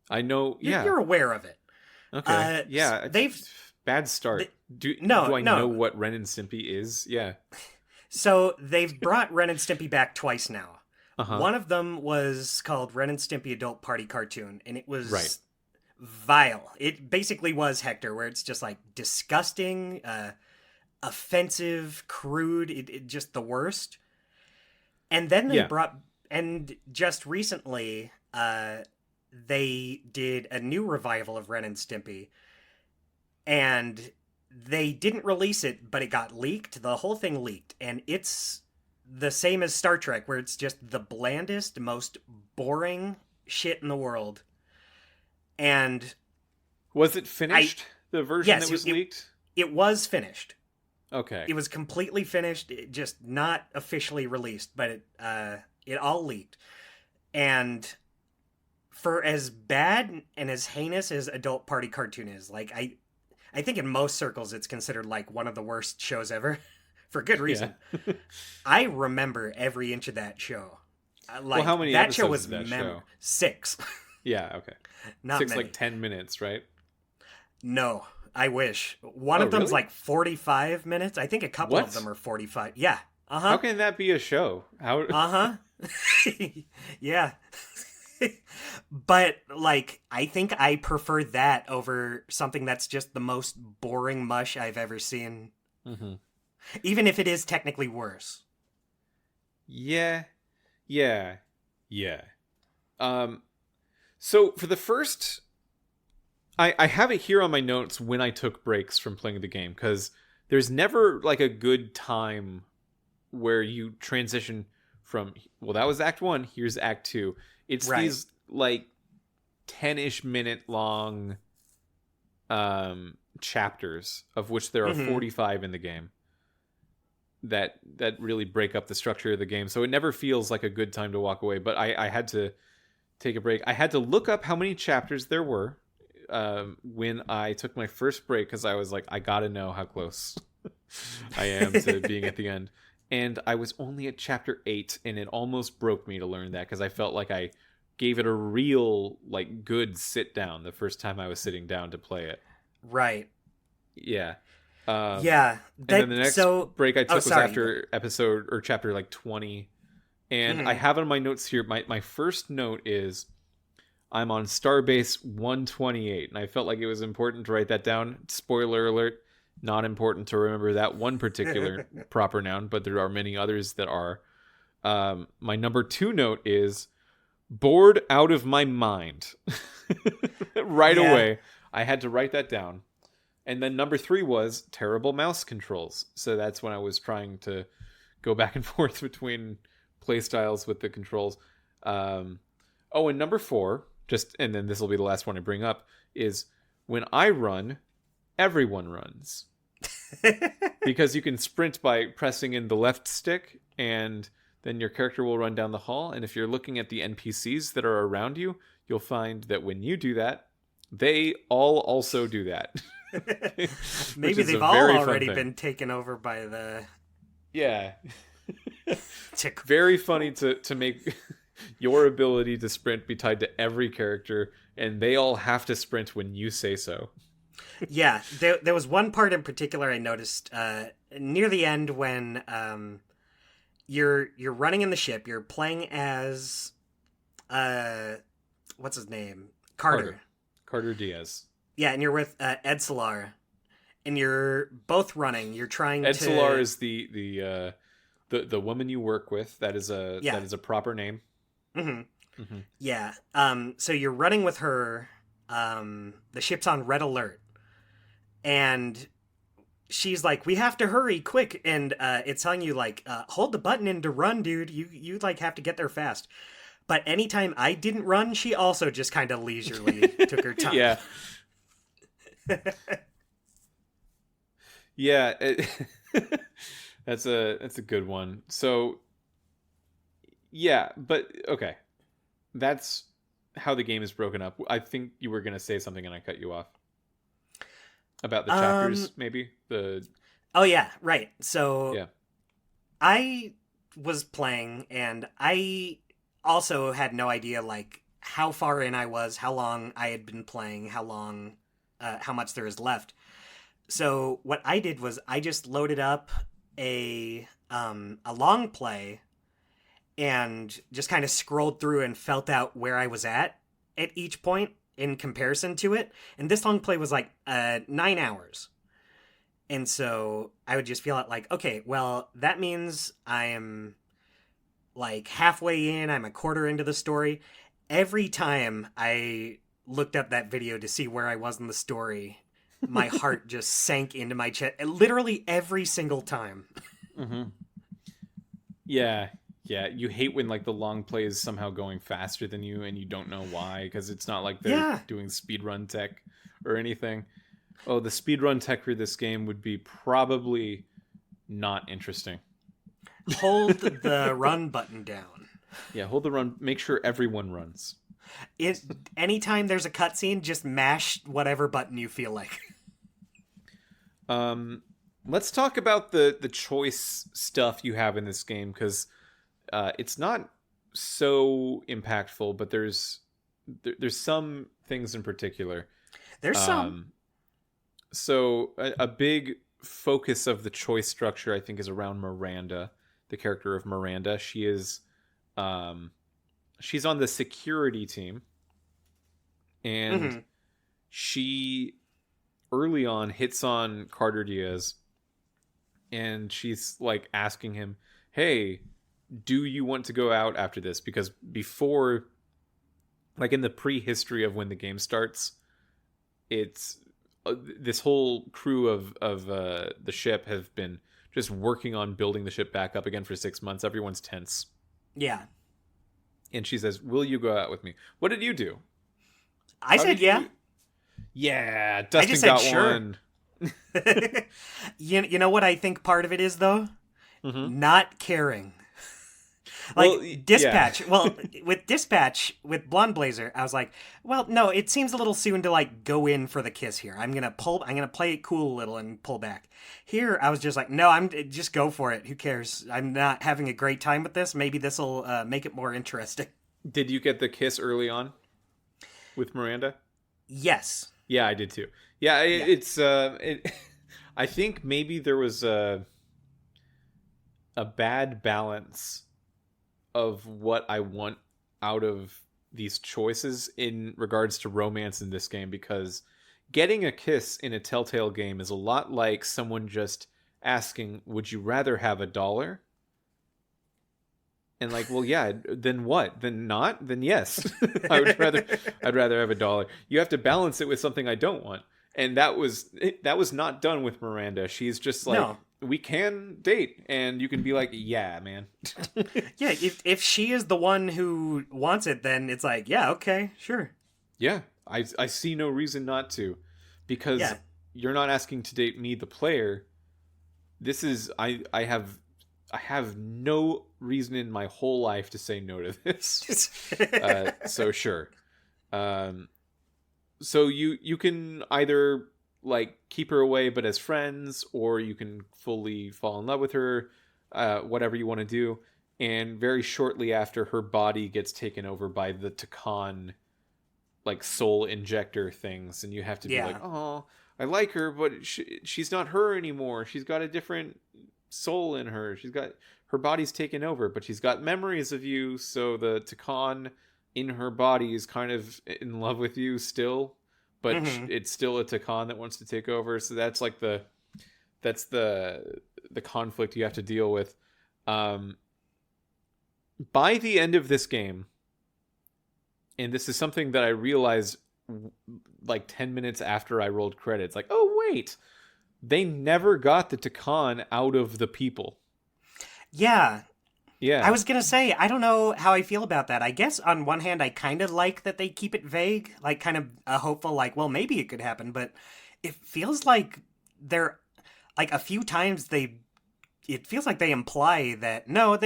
I know. Yeah, you're aware of it. Okay. Yeah, they've bad start. Do I know what Ren and Stimpy is? Yeah. So they've brought Ren and Stimpy back twice now. Uh-huh. One of them was called Ren and Stimpy Adult Party Cartoon, and it was right. Vile. It basically was Hector, where it's just like disgusting, offensive, crude, it just the worst. And then they and just recently, they did a new revival of Ren and Stimpy, and they didn't release it, but it got leaked. The whole thing leaked, and it's the same as Star Trek, where it's just the blandest, most boring shit in the world. And was it finished? The version that was leaked? It was finished. Okay. It was completely finished, just not officially released, but it all leaked. And for as bad and as heinous as Adult Party Cartoon is, like I think in most circles it's considered like one of the worst shows ever, for good reason. Yeah. I remember every inch of that show. Like, how many that episodes show was is that show? 6. Yeah, okay. Not 6 many. like 10 minutes, right? No, I wish. One of them's really? like 45 minutes. I think a couple of them are 45. Yeah. Uh-huh. How can that be a show? Uh-huh. Yeah. But like I think I prefer that over something that's just the most boring mush I've ever seen. Mm-hmm. Even if it is technically worse. Yeah. So for the first, I have it here on my notes when I took breaks from playing the game, because there's never like a good time where you transition from, well, that was Act 1, here's Act 2. It's Right. these like 10-ish minute long chapters, of which there are 45 in the game, that really break up the structure of the game. So it never feels like a good time to walk away. But I had to take a break. I had to look up how many chapters there were when I took my first break, because I was like, I gotta know how close I am to being at the end. And I was only at chapter 8, and it almost broke me to learn that, because I felt like I gave it a real like good sit down the first time I was sitting down to play it. Right. Yeah. Yeah. And then the next break I took was after episode or chapter like 20. And I have on my notes here, my first note is I'm on Starbase 128. And I felt like it was important to write that down. Spoiler alert, not important to remember that one particular proper noun, but there are many others that are. My number 2 note is bored out of my mind. Right away. I had to write that down. And then number 3 was terrible mouse controls. So that's when I was trying to go back and forth between playstyles with the controls. And number 4, and then this will be the last one I bring up, is when I run, everyone runs. Because you can sprint by pressing in the left stick, and then your character will run down the hall. And if you're looking at the NPCs that are around you, you'll find that when you do that, they all also do that. Maybe they've all already been taken over by the... Yeah. Very funny to make your ability to sprint be tied to every character, and they all have to sprint when you say so. Yeah, there was one part in particular I noticed near the end when you're running in the ship. You're playing as what's his name? Carter Diaz. Yeah, and you're with Ed Solar, and you're both running. You're trying Ed to... Solar is the woman you work with. That is a proper name. Mm-hmm. Mm-hmm. Yeah. So you're running with her. The ship's on red alert, and she's like, "We have to hurry, quick!" And it's telling you like, "Hold the button in to run, dude. You like have to get there fast." But anytime I didn't run, she also just kind of leisurely took her time. Yeah. Yeah, that's a good one. So, yeah, but okay, that's how the game is broken up. I think you were gonna say something and I cut you off about the chapters, maybe the. Oh yeah, right. So yeah, I was playing and I also had no idea like how far in I was, how long I had been playing, how much there is left. So what I did was I just loaded up a long play and just kind of scrolled through and felt out where I was at each point in comparison to it. And this long play was like 9 hours. And so I would just feel out like, okay, well, that means I am like halfway in, I'm a quarter into the story. Every time I looked up that video to see where I was in the story, my heart just sank into my chest. Literally every single time. Mm-hmm. Yeah. You hate when like the long play is somehow going faster than you, and you don't know why, because it's not like they're doing speedrun tech or anything. Oh, the speedrun tech for this game would be probably not interesting. Hold the run button down. Yeah, hold the run. Make sure everyone runs. Anytime there's a cutscene, just mash whatever button you feel like. Let's talk about the choice stuff you have in this game, because it's not so impactful, but there's some things in particular. There's some. So a big focus of the choice structure, I think, is around Miranda, the character of Miranda. She is, she's on the security team, and she early on hits on Carter Diaz, and she's like asking him, "Hey, do you want to go out after this?" Because before, like in the prehistory of when the game starts, it's this whole crew of the ship have been just working on building the ship back up again for 6 months. Everyone's tense. Yeah. And she says, "Will you go out with me?" What did you do? I said yeah. Yeah, I Dustin just said got sure. one. You know what I think part of it is, though? Mm-hmm. Not caring. Like, Well, Dispatch. yeah. Well, with Dispatch, with Blonde Blazer, I was like, well, no, it seems a little soon to, like, go in for the kiss here. I'm gonna play it cool a little and pull back. Here, I was just like, no, just go for it. Who cares? I'm not having a great time with this. Maybe this'll make it more interesting. Did you get the kiss early on with Miranda? Yes. Yeah, I did too. Yeah, Yeah. I think maybe there was a bad balance of what I want out of these choices in regards to romance in this game, because getting a kiss in a Telltale game is a lot like someone just asking, "Would you rather have $1?" And like, well, yeah, then what? Then not? Then yes. I'd rather have $1. You have to balance it with something I don't want. And that was not done with Miranda. She's just like, No. we can date, and you can be like, yeah, man. Yeah, if she is the one who wants it, then it's like, yeah, okay, sure. Yeah, I see no reason not to, because Yeah. you're not asking to date me, the player. This is I have no reason in my whole life to say no to this. So sure. So you can either like keep her away but as friends, or you can fully fall in love with her, whatever you want to do. And very shortly after, her body gets taken over by the Takan like soul injector things, and you have to be like, oh, I like her, but she's not her anymore. She's got a different soul in her. She's got her body's taken over, but she's got memories of you. So the Takan in her body is kind of in love with you still, but it's still a Takan that wants to take over. So that's like the conflict you have to deal with. By the end of this game, and this is something that I realized like 10 minutes after I rolled credits, like, oh wait, they never got the Takan out of the people. Yeah. Yeah. I was going to say, I don't know how I feel about that. I guess on one hand, I kind of like that they keep it vague, like kind of a hopeful, like, well, maybe it could happen, but it feels like they're, like, a few times it feels like they imply that, no,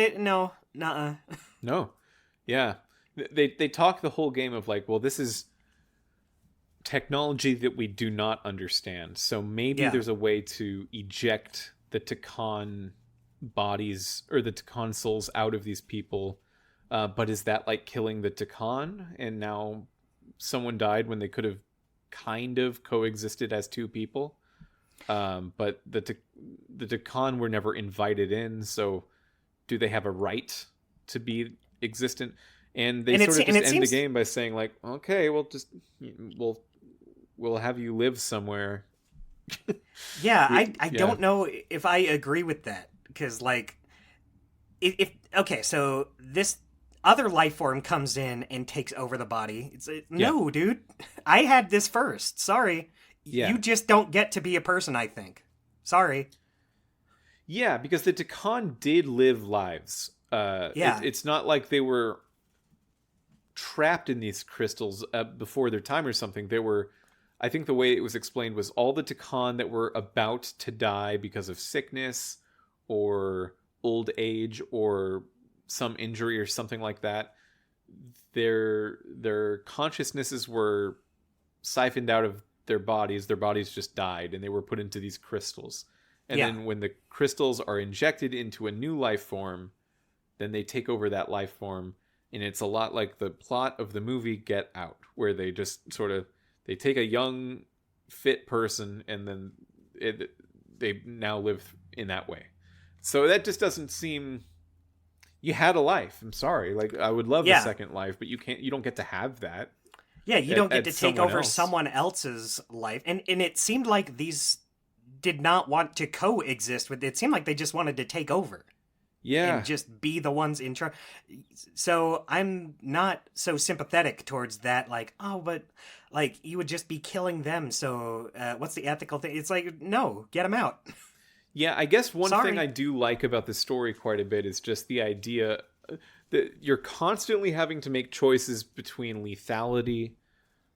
nuh-uh. No. Yeah. They talk the whole game of like, well, this is technology that we do not understand. So maybe there's a way to eject the Takan bodies or the Takan souls out of these people. But is that like killing the Takan? And now someone died when they could have kind of coexisted as two people. But the Takan were never invited in. So do they have a right to be existent? And they sort of just end the game by saying like, okay, we'll have you live somewhere. Yeah, I don't know if I agree with that, because like, if okay, so this other life form comes in and takes over the body. No, dude, I had this first. Sorry, you just don't get to be a person. I think. Sorry. Yeah, because the Takan did live lives. It's not like they were trapped in these crystals before their time or something. They were, I think the way it was explained was all the Takan that were about to die because of sickness or old age or some injury or something like that, their consciousnesses were siphoned out of their bodies just died, and they were put into these crystals. And then when the crystals are injected into a new life form, then they take over that life form. And it's a lot like the plot of the movie Get Out, where they just sort of, they take a young, fit person, and then they now live in that way. So that just doesn't seem, you had a life. I'm sorry. Like, I would love a second life, but you don't get to have that. Yeah, you don't get to take over someone else's life. And it seemed like these did not want to coexist with it. Seemed like they just wanted to take over. Yeah. and just be the ones in charge. So I'm not so sympathetic towards that. Like, oh, but like you would just be killing them. So what's the ethical thing? It's like, no, get them out. Yeah, I guess one thing I Sorry. do like about the story quite a bit is just the idea that you're constantly having to make choices between lethality,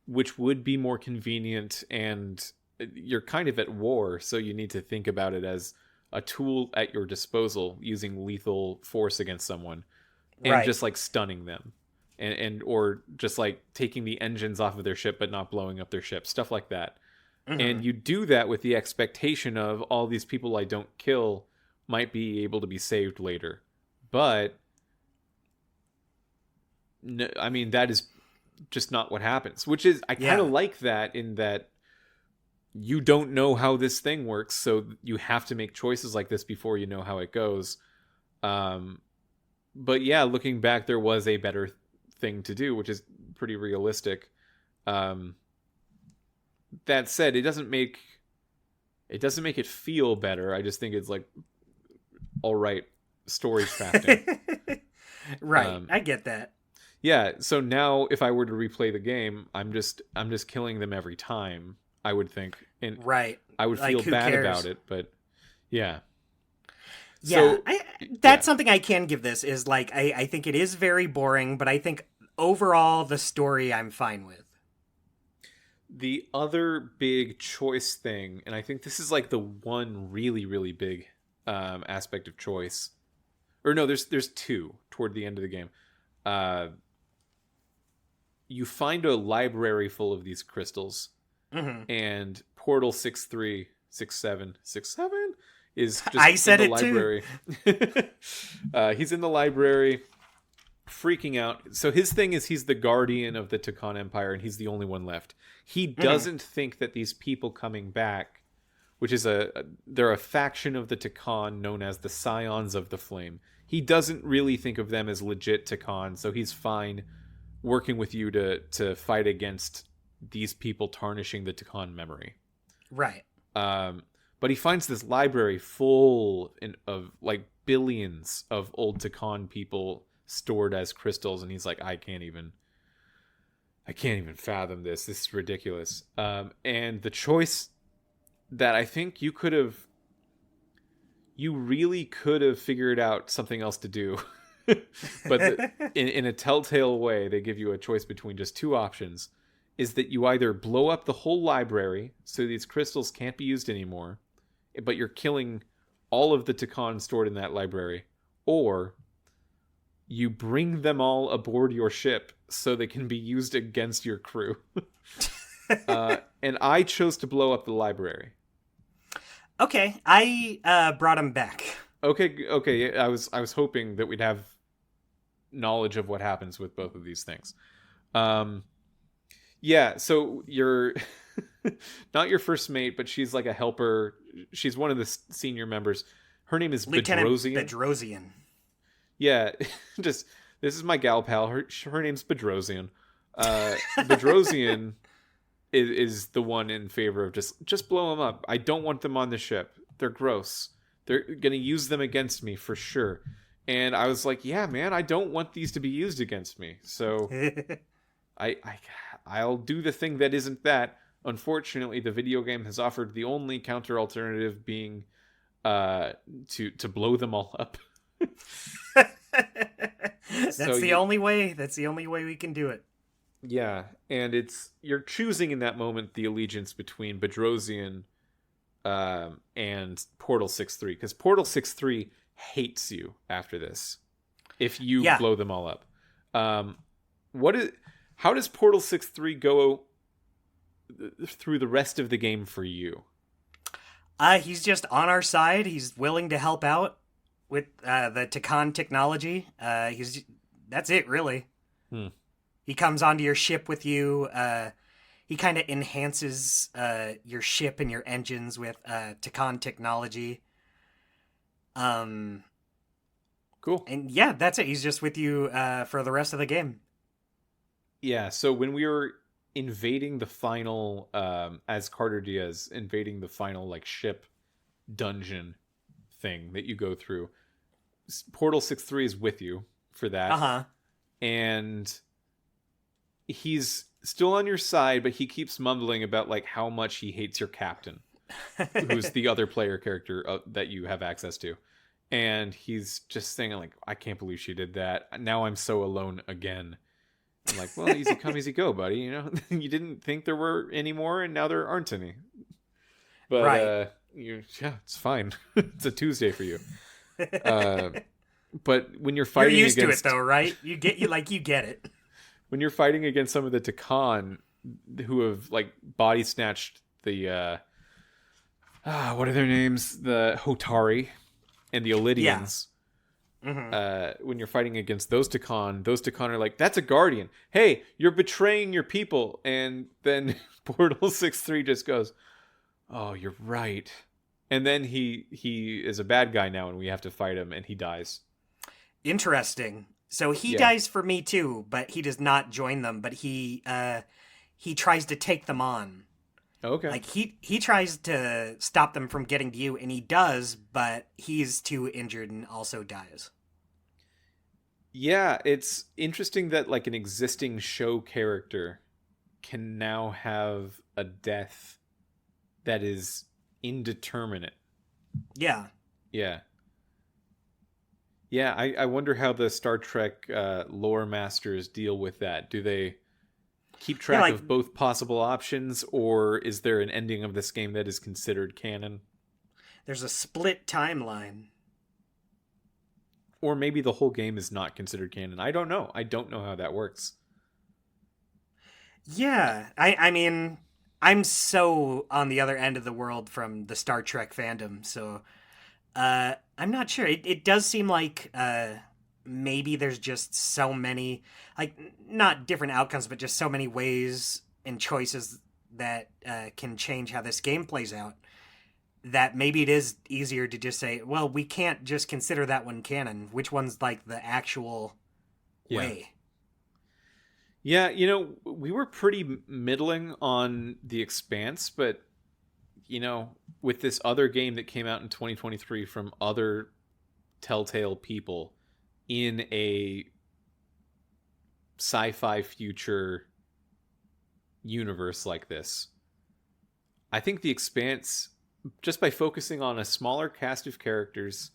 which would be more convenient, and you're kind of at war, so you need to think about it as a tool at your disposal, using lethal force against someone, and Right. just like stunning them, and or just like taking the engines off of their ship but not blowing up their ship, stuff like that. Hmm. And you do that with the expectation of all these people I don't kill might be able to be saved later. But no, I mean, that is just not what happens, which is, I kind of Yeah. like that, in that you don't know how this thing works, so you have to make choices like this before you know how it goes. Um, but yeah, looking back, there was a better thing to do, which is pretty realistic. Um, that said, it doesn't make it feel better. I just think it's like, all right, story crafting. Right. Um, I get that. yeah. So now, if I were to replay the game, I'm just killing them every time, I would think, and Right. I would Like, feel who bad cares? about it. But yeah. Yeah, So that's yeah, something I can give this is like I think it is very boring, but I think overall the story I'm fine with. the other big choice thing, and I think this is like the one really really big aspect of choice. Or no, there's two toward the end of the game. Uh, you find a library full of these crystals, Hmm. and Portal 636767 is just I in said the it too. library. He's in the library freaking out. So his thing is, he's the guardian of the Takan Empire, and he's the only one left. He Hmm. doesn't think that these people coming back, which is they're a faction of the Takan known as the Scions of the Flame. He doesn't really think of them as legit Takan, so he's fine working with you to fight against these people tarnishing the Takan memory. Right. Um, but he finds this library full of like billions of old Takan people stored as crystals, and he's like, I can't even fathom this. This is ridiculous. And the choice that I think you really could have figured out something else to do. But in a telltale way, they give you a choice between just two options. Is that you either blow up the whole library so these crystals can't be used anymore, but you're killing all of the Takan stored in that library, or you bring them all aboard your ship so they can be used against your crew. And I chose to blow up the library. Okay, I brought him back. Okay. I was hoping that we'd have knowledge of what happens with both of these things. Um, yeah. So you're not your first mate, but she's like a helper. She's one of the senior members. Her name is Lieutenant Bedrosian. Bedrosian. Yeah, just this is my gal pal. Her name's Bedrosian. Bedrosian is the one in favor of just blow them up. I don't want them on the ship. They're gross. They're gonna use them against me for sure. And I was like, yeah, man, I don't want these to be used against me. So I, I I'll do the thing that isn't that. Unfortunately, the video game has offered the only counter alternative being to blow them all up. So That's the only way. That's the only way we can do it. yeah, and you're choosing in that moment the allegiance between Bedrosian and Portal 6-3, because Portal 6-3 hates you after this if you Yeah. blow them all up. Um, what is how does Portal 6-3 go through the rest of the game for you? He's just on our side. He's willing to help out with the Takan technology. That's it, really. Hmm. He comes onto your ship with you. He kind of enhances your ship and your engines with Takan technology. Um, Cool. and yeah, that's it. He's just with you for the rest of the game. Yeah, so when we were invading the final, as Carter Diaz, invading the final like ship dungeon thing that you go through, Portal 6-3 is with you for that. Uh-huh. And he's still on your side, but he keeps mumbling about like how much he hates your captain, who's the other player character that you have access to. And he's just saying like, I can't believe she did that. Now I'm so alone again. I'm like, well, easy come, easy go, buddy. You know, you didn't think there were any more, and now there aren't any. But right. yeah, it's fine. It's a Tuesday for you. But when you're You're fighting used against, to it though, right? You get it. when you're fighting against some of the Takan who have like body snatched the what are their names? The Hotari and the Elidians. When you're fighting against those Takan are like, that's a guardian. Hey, you're betraying your people. And then Portal 6-3 just goes, oh, you're right. And then he is a bad guy now, and we have to fight him, and he dies. Interesting. So he dies for me too, but he does not join them. But he tries to take them on. Okay. Like he tries to stop them from getting to you, and he does, but he's too injured and also dies. Yeah, it's interesting that like an existing show character can now have a death that is indeterminate. Yeah. Yeah. Yeah, I wonder how the Star Trek lore masters deal with that. Do they keep track of both possible options, or is there an ending of this game that is considered canon? There's a split timeline. Or maybe the whole game is not considered canon. I don't know. I don't know how that works. Yeah. I mean, I'm so on the other end of the world from the Star Trek fandom, so I'm not sure. It does seem like maybe there's just so many, like, not different outcomes, but just so many ways and choices that can change how this game plays out, that maybe it is easier to just say, well, we can't just consider that one canon. Which one's like the actual way? Yeah, you know, we were pretty middling on The Expanse, but, you know, with this other game that came out in 2023 from other Telltale people in a sci-fi future universe like this, I think The Expanse, just by focusing on a smaller cast of characters,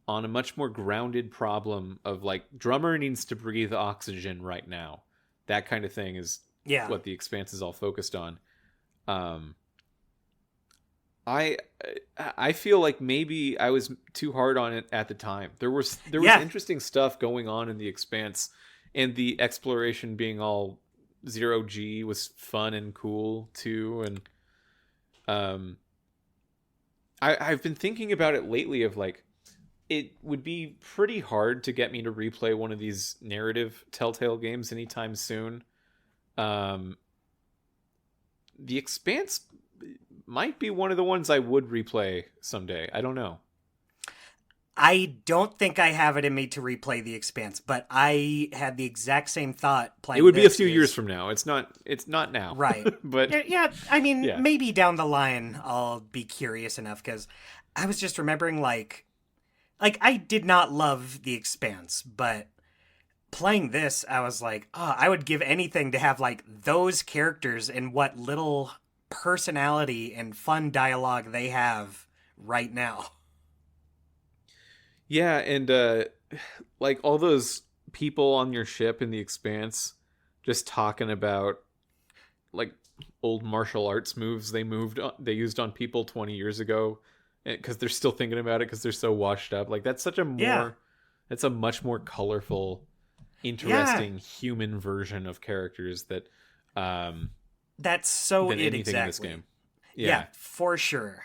on a much more grounded problem of like, drummer needs to breathe oxygen right now, that kind of thing is what The Expanse is all focused on. I feel like maybe I was too hard on it at the time. There was interesting stuff going on in The Expanse, and the exploration being all 0G was fun and cool too. And I've been thinking about it lately of like, it would be pretty hard to get me to replay one of these narrative Telltale games anytime soon. The Expanse might be one of the ones I would replay someday. I don't know. I don't think I have it in me to replay The Expanse, but I had the exact same thought playing. It would be a few years from now. It's not now. Right. But yeah, I mean, maybe down the line I'll be curious enough, because I was just remembering like I did not love The Expanse, but playing this, I was like, oh, I would give anything to have like those characters and what little personality and fun dialogue they have right now. Yeah, and like all those people on your ship in The Expanse just talking about like old martial arts moves they used on people 20 years ago, because they're still thinking about it because they're so washed up. Like that's a much more colorful, interesting human version of characters that that's so than it anything exactly in this game. Yeah, for sure.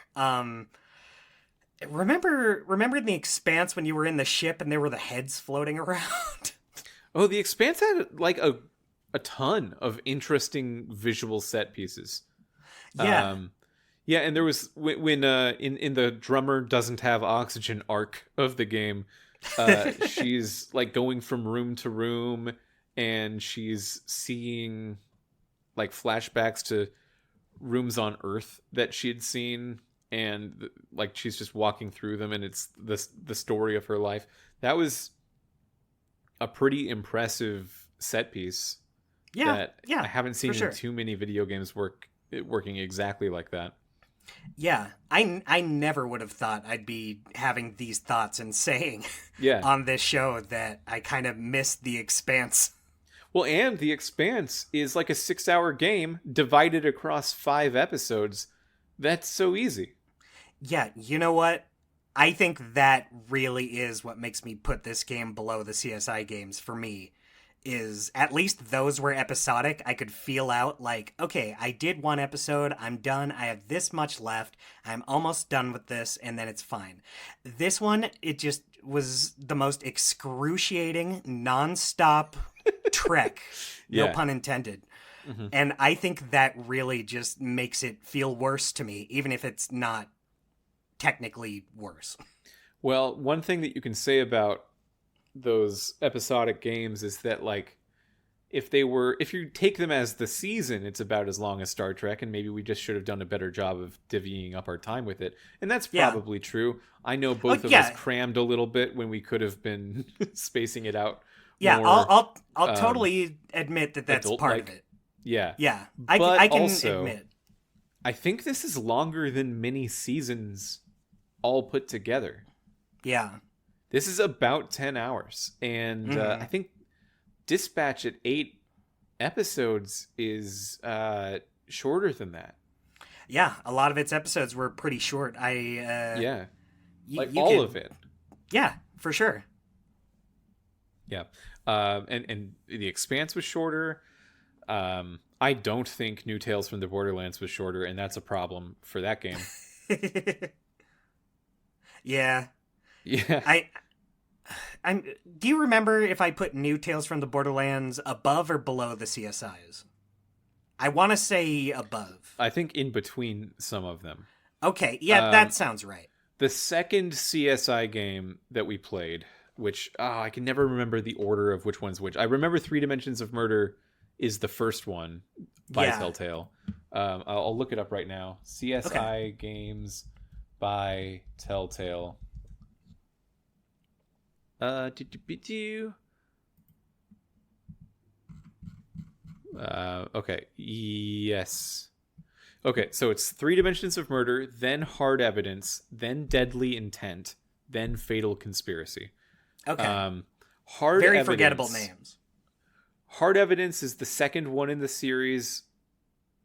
Remember in The Expanse when you were in the ship and there were the heads floating around? Oh, The Expanse had like a ton of interesting visual set pieces. Yeah. Yeah, and there was when in the drummer doesn't have oxygen arc of the game, she's like going from room to room, and she's seeing like flashbacks to rooms on Earth that she had seen and like she's just walking through them, and it's the story of her life. That was a pretty impressive set piece. Yeah, That I haven't seen in too many video games working exactly like that. Yeah, I never would have thought I'd be having these thoughts and saying Yeah. on this show that I kind of missed The Expanse. Well, and The Expanse is like a 6-hour game divided across 5 episodes. That's so easy. Yeah, you know what? I think that really is what makes me put this game below the CSI games for me. Is at least those were episodic. I could feel out like, okay, I did one episode, I'm done, I have this much left, I'm almost done with this, and then it's fine. This one, it just was the most excruciating, non-stop trek, no pun intended. Mm-hmm. And I think that really just makes it feel worse to me, even if it's not technically worse. Well, one thing that you can say about those episodic games is that, like, if you take them as the season, it's about as long as Star Trek, and maybe we just should have done a better job of divvying up our time with it. And that's probably true. I know both of us crammed a little bit when we could have been spacing it out. Yeah, more, I'll totally admit that that's part of it. Yeah. Yeah, I can also admit. I think this is longer than many seasons all put together. Yeah. This is about 10 hours. And I think Dispatch at 8 episodes is shorter than that. Yeah, a lot of its episodes were pretty short. All of it. Yeah, for sure. Yeah. And The Expanse was shorter. I don't think New Tales from the Borderlands was shorter, and that's a problem for that game. Yeah. Yeah. Do you remember if I put New Tales from the Borderlands above or below the CSIs? I want to say above. I think in between some of them. Okay, yeah, that sounds right. The second CSI game that we played, which I can never remember the order of which one's which. I remember 3 Dimensions of Murder is the first one by Telltale. I'll look it up right now. CSI games by Telltale. Okay. Yes. Okay, so it's 3 Dimensions of Murder, then Hard Evidence, then Deadly Intent, then Fatal Conspiracy. Okay. Very forgettable names. Hard Evidence is the second one in the series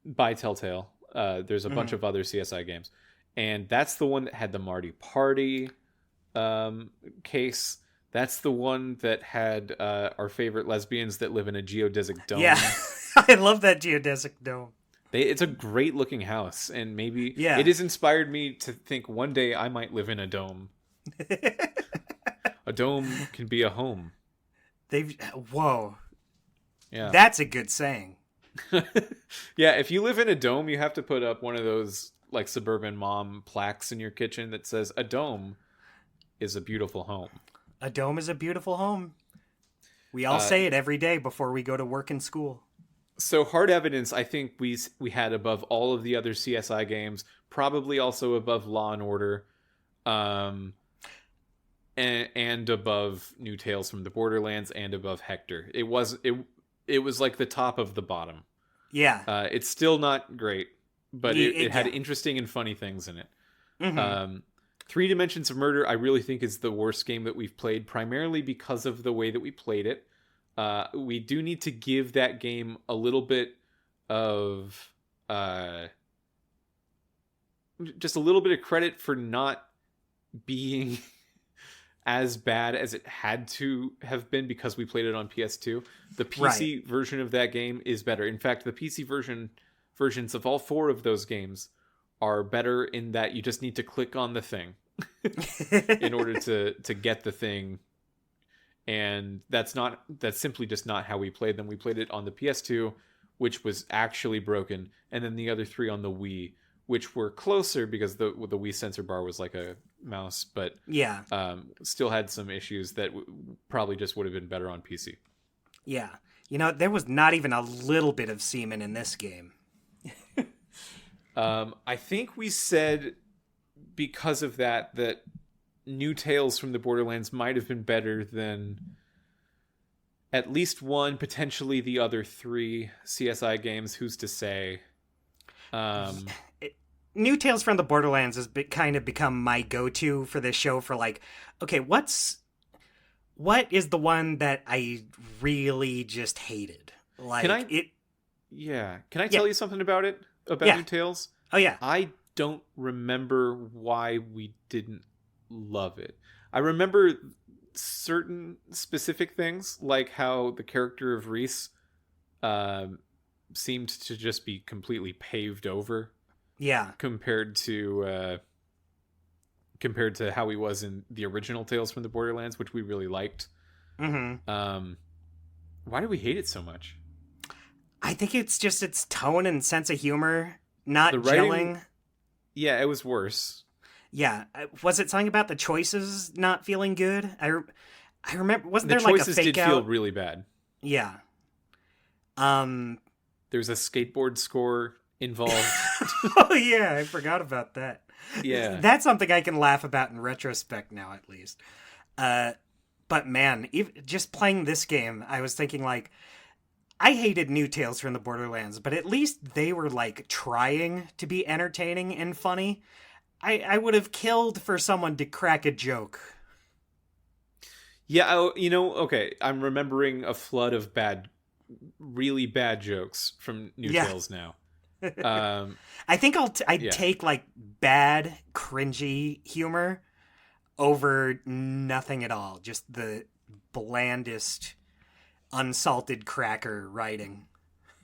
by Telltale. There's a bunch of other CSI games. And that's the one that had the Marty Party case. That's the one that had our favorite lesbians that live in a geodesic dome. Yeah, I love that geodesic dome. It's a great looking house, and maybe it has inspired me to think one day I might live in a dome. A dome can be a home. Whoa. Yeah. That's a good saying. Yeah, if you live in a dome, you have to put up one of those like suburban mom plaques in your kitchen that says a dome is a beautiful home. A dome is a beautiful home. We all say it every day before we go to work and school. So Hard Evidence, I think we had above all of the other CSI games, probably also above Law and Order, and above New Tales from the Borderlands, and above Hector. It was like the top of the bottom. Yeah. It's still not great, but it had interesting and funny things in it. Mm-hmm. 3 Dimensions of Murder, I really think is the worst game that we've played, primarily because of the way that we played it. We do need to give that game a little bit of just a little bit of credit for not being as bad as it had to have been because we played it on PS2. The PC version of that game is better. In fact, the PC versions of all 4 of those games are better in that you just need to click on the thing in order to get the thing. And that's simply just not how we played them. We played it on the PS2, which was actually broken, and then the other 3 on the Wii, which were closer because the Wii sensor bar was like a mouse, but still had some issues that probably just would have been better on PC. Yeah. There was not even a little bit of semen in this game. I think we said because of that new Tales from the Borderlands might have been better than at least one, potentially the other 3 CSI games. Who's to say? New Tales from the Borderlands has kind of become my go-to for this show for like, okay, what is the one that I really just hated? Like, Can I tell you something about it? About New Tales? Oh, yeah. I don't remember why we didn't love it. I remember certain specific things, like how the character of Reese seemed to just be completely paved over. Yeah. Compared to how he was in the original Tales from the Borderlands, which we really liked. Mm-hmm. Why do we hate it so much? I think it's just its tone and sense of humor not the writing, gelling. Yeah, it was worse. Yeah, was it something about the choices not feeling good? I remember, wasn't there like a fake out? The choices did feel really bad. Yeah. There's a skateboard score involved. Oh yeah, I forgot about that. Yeah, that's something I can laugh about in retrospect now, at least. But man, just playing this game, I was thinking like, I hated New Tales from the Borderlands, but at least they were like trying to be entertaining and funny. I would have killed for someone to crack a joke. Yeah, okay, I'm remembering a flood of really bad jokes from New Tales now. I think I'd take like bad, cringy humor over nothing at all. Just the blandest, unsalted cracker writing.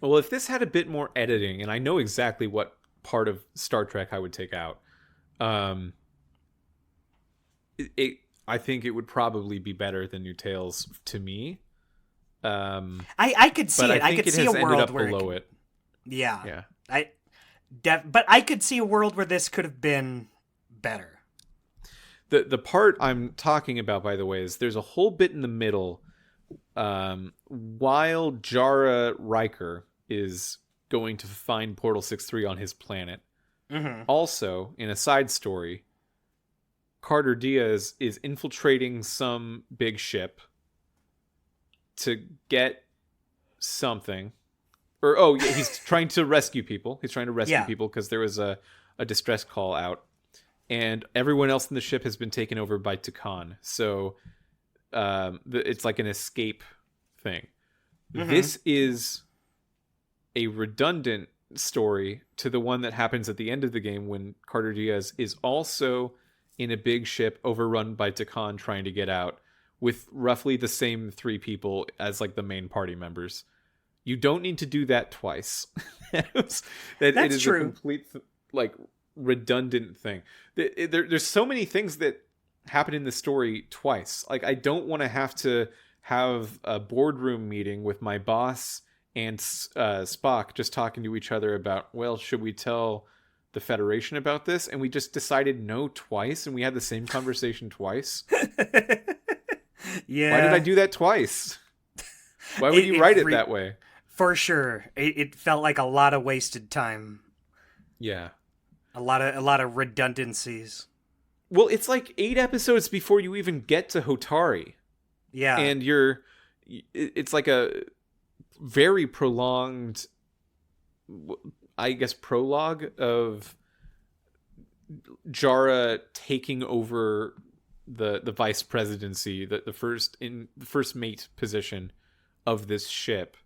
Well, if this had a bit more editing, and I know exactly what part of Star Trek I would take out, I think it would probably be better than New Tales to me. I could see it. I could see a world where below it. Yeah. But I could see a world where this could have been better. The part I'm talking about, by the way, is there's a whole bit in the middle while Jara Riker is going to find Portal 6-3 on his planet. Mm-hmm. Also, in a side story, Carter Diaz is infiltrating some big ship to get something. He's trying to rescue people. He's trying to rescue people because there was a distress call out. And everyone else in the ship has been taken over by Takan. So it's like an escape thing. Mm-hmm. This is a redundant story to the one that happens at the end of the game when Carter Diaz is also in a big ship overrun by Takan trying to get out with roughly the same 3 people as like the main party members. You don't need to do that twice. That's it is true. A complete redundant thing. There's so many things that happen in the story twice. Like, I don't want to have a boardroom meeting with my boss and Spock just talking to each other about, well, should we tell the Federation about this? And we just decided no twice, and we had the same conversation twice. Yeah. Why did I do that twice? Why would you write it that way? For sure. It felt like a lot of wasted time. Yeah. A lot of redundancies. Well, it's like 8 episodes before you even get to Hotari. Yeah. And it's like a very prolonged, I guess, prologue of Jara taking over the vice presidency, the first mate position of this ship.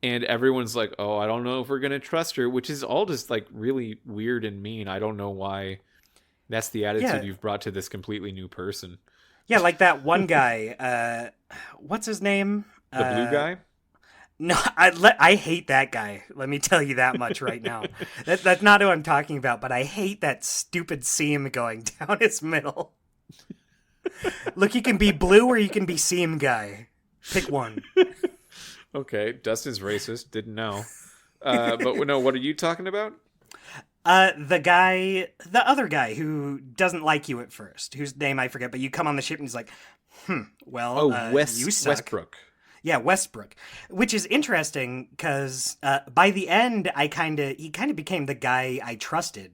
And everyone's like, oh, I don't know if we're going to trust her, which is all just like really weird and mean. I don't know why that's the attitude you've brought to this completely new person. Yeah, like that one guy. What's his name? The blue guy? No, I hate that guy. Let me tell you that much right now. That's not who I'm talking about, but I hate that stupid seam going down his middle. Look, you can be blue or you can be seam guy. Pick one. Okay, Dustin's racist. Didn't know. But no, what are you talking about? The other guy who doesn't like you at first, whose name I forget, but you come on the ship and he's like, well, you suck. Westbrook. Yeah, Westbrook, which is interesting because by the end, he kind of became the guy I trusted.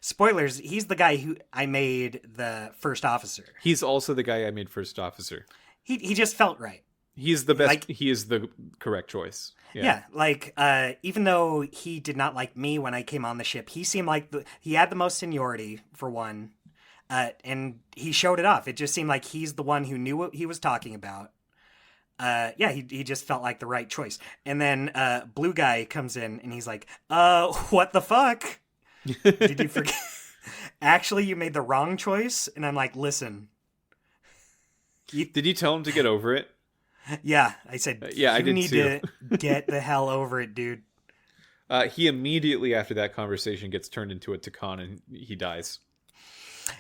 Spoilers: he's the guy who I made the first officer. He's also the guy I made first officer. He just felt right. He's the best. Like, he is the correct choice. Yeah, like even though he did not like me when I came on the ship, he seemed like he had the most seniority for one, and he showed it off. It just seemed like he's the one who knew what he was talking about. Yeah, he just felt like the right choice. And then Blue Guy comes in and he's like, what the fuck? Did you forget? Actually, you made the wrong choice. And I'm like, listen. Did you tell him to get over it? Yeah, I said, yeah, I did need too. to get the hell over it, dude. He immediately after that conversation gets turned into a Takan and he dies.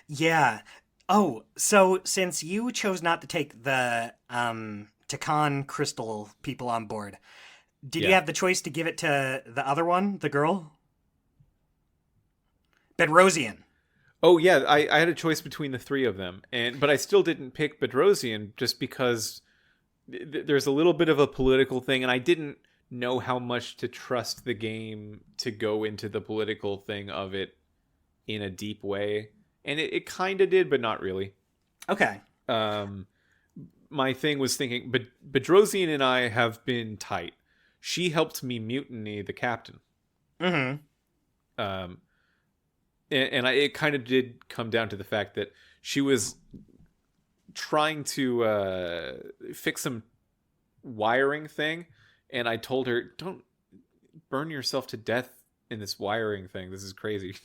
Yeah. Oh, so since you chose not to take the Takan crystal people on board, did you have the choice to give it to the other one, the girl? Bedrosian. Oh yeah, I had a choice between the three of them, but I still didn't pick Bedrosian just because there's a little bit of a political thing, and I didn't know how much to trust the game to go into the political thing of it in a deep way, and it kind of did, but not really. Okay. My thing was thinking, but Bedrosian and I have been tight. She helped me mutiny the captain. Mm-hmm. It kind of did come down to the fact that she was trying to fix some wiring thing, and I told her, don't burn yourself to death in this wiring thing. This is crazy.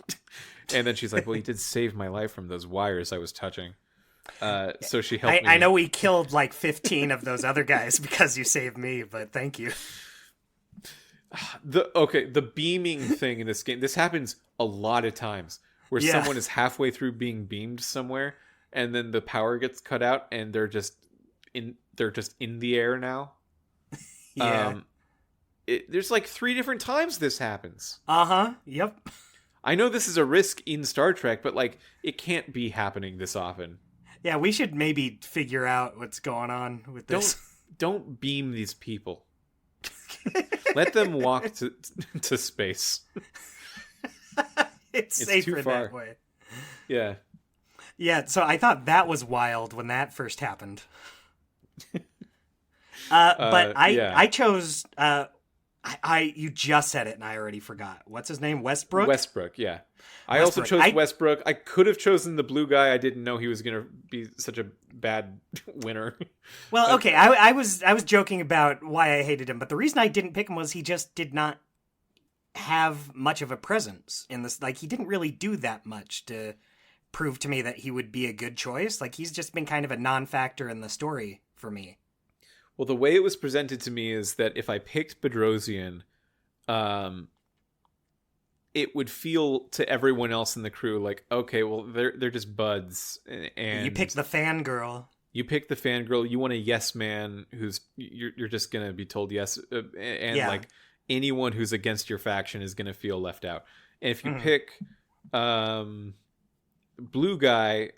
And then she's like, well, you did save my life from those wires I was touching. So she helped me. I know we killed like 15 of those other guys because you saved me, but thank you. The beaming thing in this game, this happens a lot of times where someone is halfway through being beamed somewhere and then the power gets cut out and they're just in the air now. Yeah. There's like 3 different times this happens. Uh-huh. Yep. I know this is a risk in Star Trek, but like it can't be happening this often. Yeah, we should maybe figure out what's going on with this. Don't beam these people. Let them walk to space. It's safer too far. that way. Yeah. Yeah, so I thought that was wild when that first happened. But I chose you just said it and I already forgot. What's his name? Westbrook? Westbrook, yeah. I also chose Westbrook. I could have chosen the blue guy. I didn't know he was going to be such a bad winner. Well, okay, I was joking about why I hated him, but the reason I didn't pick him was he just did not have much of a presence in this. Like, he didn't really do that much to prove to me that he would be a good choice. Like, he's just been kind of a non-factor in the story for me. Well, the way it was presented to me is that if I picked Bedrosian, it would feel to everyone else in the crew like, okay, well, they're just buds. And you picked the fangirl. You pick the fangirl. You want a yes man who's you're just gonna be told yes, and like anyone who's against your faction is gonna feel left out. And if you pick blue guy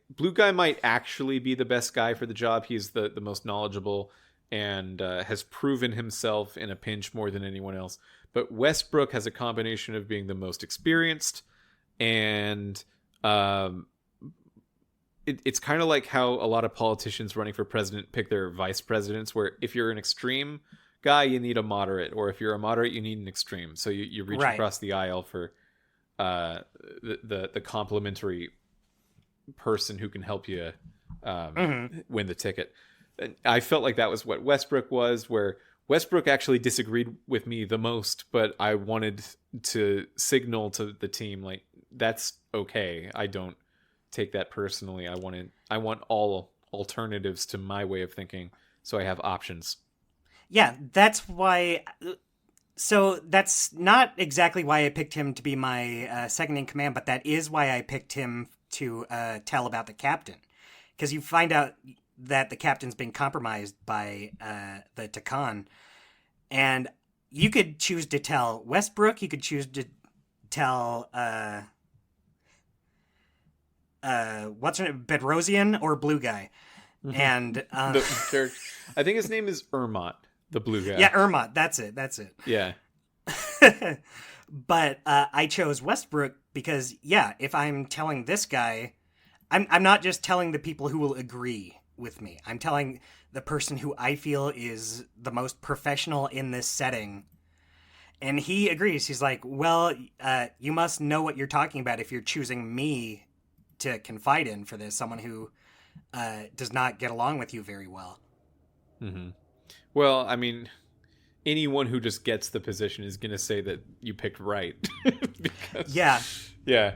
might actually be the best guy for the job. He's the most knowledgeable and has proven himself in a pinch more than anyone else. But Westbrook has a combination of being the most experienced and it's kind of like how a lot of politicians running for president pick their vice presidents, where if you're an extreme guy, you need a moderate, or if you're a moderate, you need an extreme. So you reach across the aisle for the complementary person who can help you win the ticket. And I felt like that was what Westbrook was, where Westbrook actually disagreed with me the most, but I wanted to signal to the team, like, that's okay. I don't take that personally. I want all alternatives to my way of thinking, so I have options. Yeah, that's why. So that's not exactly why I picked him to be my second in command, but that is why I picked him to tell about the captain, because you find out that the captain's been compromised by the Takan, and you could choose to tell Westbrook. You could choose to tell what's her name, Bedrosian or Blue Guy, and I think his name is Ermont, the blue guy. Yeah, Ermont. That's it. Yeah. But I chose Westbrook because, yeah, if I'm telling this guy, I'm not just telling the people who will agree with me. I'm telling the person who I feel is the most professional in this setting. And he agrees. He's like, well, you must know what you're talking about if you're choosing me to confide in for this, someone who does not get along with you very well. Mm-hmm. Well, I mean, anyone who just gets the position is going to say that you picked right. Because, Yeah. Yeah.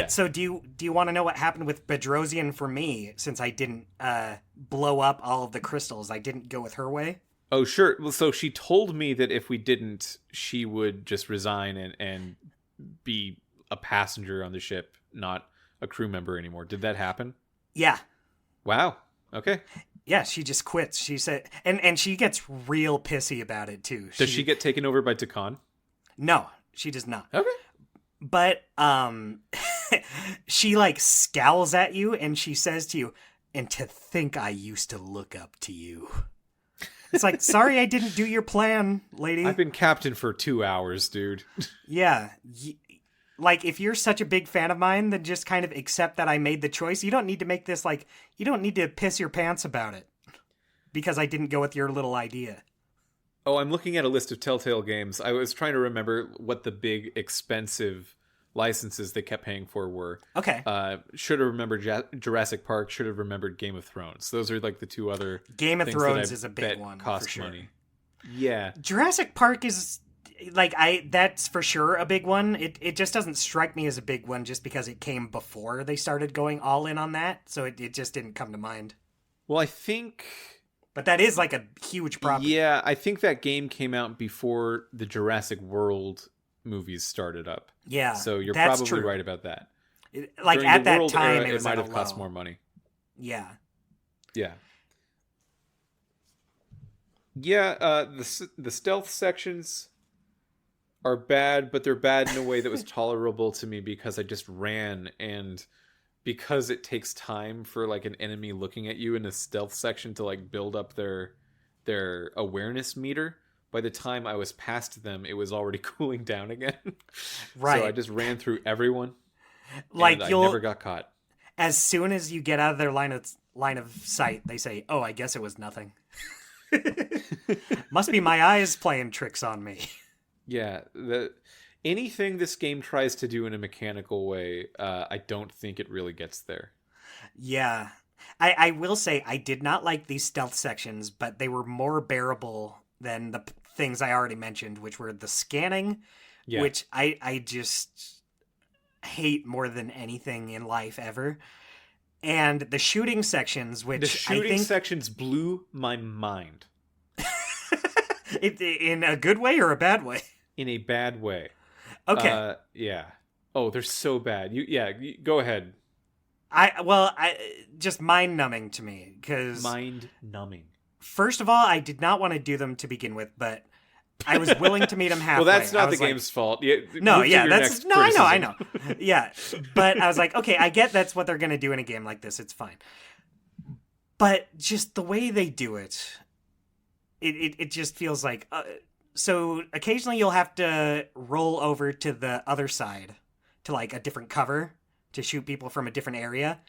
So do you want to know what happened with Bedrosian for me, since I didn't blow up all of the crystals? I didn't go with her way. Oh, sure. Well, so she told me that if we didn't, she would just resign and be a passenger on the ship, not a crew member anymore. Did that happen? Yeah. Wow. Okay. Yeah, she just quits. She said, and she gets real pissy about it too. Does she get taken over by Takan? No, she does not. Okay. But she like scowls at you and she says to you, "And to think I used to look up to you." It's like, sorry, I didn't do your plan, lady. I've been captain for 2 hours, dude. Yeah. Like, if you're such a big fan of mine, then just kind of accept that I made the choice. You don't need to make this like, you don't need to piss your pants about it because I didn't go with your little idea. Oh, I'm looking at a list of Telltale games. I was trying to remember what the big expensive licenses they kept paying for were. Okay. Should have remembered Jurassic Park. Should have remembered Game of Thrones. Those are like the two other. Game of things Thrones that I is a big bet one. Cost for sure. money. Yeah. Jurassic Park is like that's for sure a big one. It just doesn't strike me as a big one just because it came before they started going all in on that, so it just didn't come to mind. Well, I think. But that is like a huge property. Yeah, I think that game came out before the Jurassic World movies started up. Yeah, so you're that's probably true. right about that. Like During at the that World time, era, it was might at a have cost low. more money. Yeah. Yeah. Yeah, the stealth sections are bad, but they're bad in a way that was tolerable to me because I just ran, and because it takes time for like an enemy looking at you in a stealth section to like build up their awareness meter. By the time I was past them, it was already cooling down again. Right. So I just ran through everyone. Like and I never got caught. As soon as you get out of their line of sight, they say, "Oh, I guess it was nothing." Must be my eyes playing tricks on me. Yeah, anything this game tries to do in a mechanical way, I don't think it really gets there. Yeah. I will say I did not like these stealth sections, but they were more bearable than the things I already mentioned, which were the scanning, which I just hate more than anything in life ever. And the shooting sections, which the shooting I think sections blew my mind. in a good way or a bad way? In a bad way. Okay. Yeah. Oh, they're so bad. You go ahead. I just mind numbing to me because Mind numbing. First of all, I did not want to do them to begin with, but I was willing to meet them halfway. Well, that's not the game's fault. Yeah, that's no, I know. Yeah, but I was like, okay, I get that's what they're gonna do in a game like this. It's fine, but just the way they do it, it just feels like. So occasionally you'll have to roll over to the other side, to like a different cover to shoot people from a different area.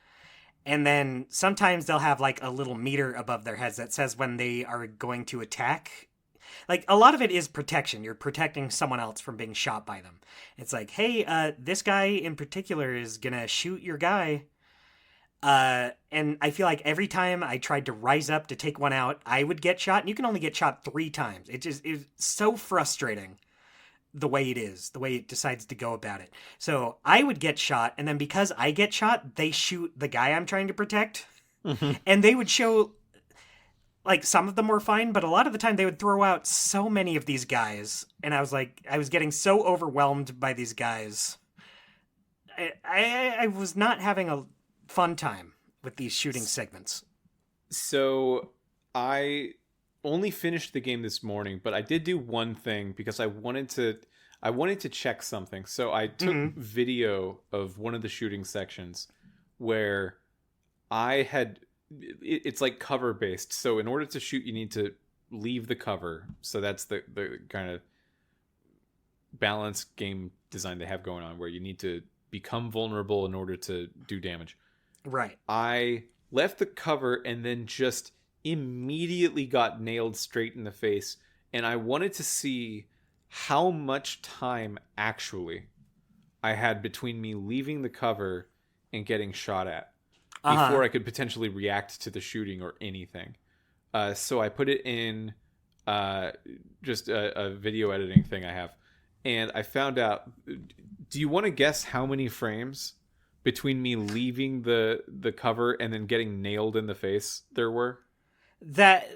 And then sometimes they'll have like a little meter above their heads that says when they are going to attack. Like a lot of it is protection. You're protecting someone else from being shot by them. It's like, hey, this guy in particular is gonna shoot your guy. And I feel like every time I tried to rise up to take one out, I would get shot. And you can only get shot 3 times. It's so frustrating. The way it decides to go about it. So I would get shot, and then because I get shot, they shoot the guy I'm trying to protect. Mm-hmm. And they would show, like, some of them were fine, but a lot of the time they would throw out so many of these guys. And I was getting so overwhelmed by these guys. I was not having a fun time with these shooting segments. So I only finished the game this morning, but I did do one thing because I wanted to check something. So I took video of one of the shooting sections where I had it's like cover based. So in order to shoot, you need to leave the cover. So that's the kind of balanced game design they have going on, where you need to become vulnerable in order to do damage. Right. I left the cover and then just immediately got nailed straight in the face. And I wanted to see how much time actually I had between me leaving the cover and getting shot at before I could potentially react to the shooting or anything. So I put it in just a video editing thing I have. And I found out, do you want to guess how many frames between me leaving the cover and then getting nailed in the face there were? That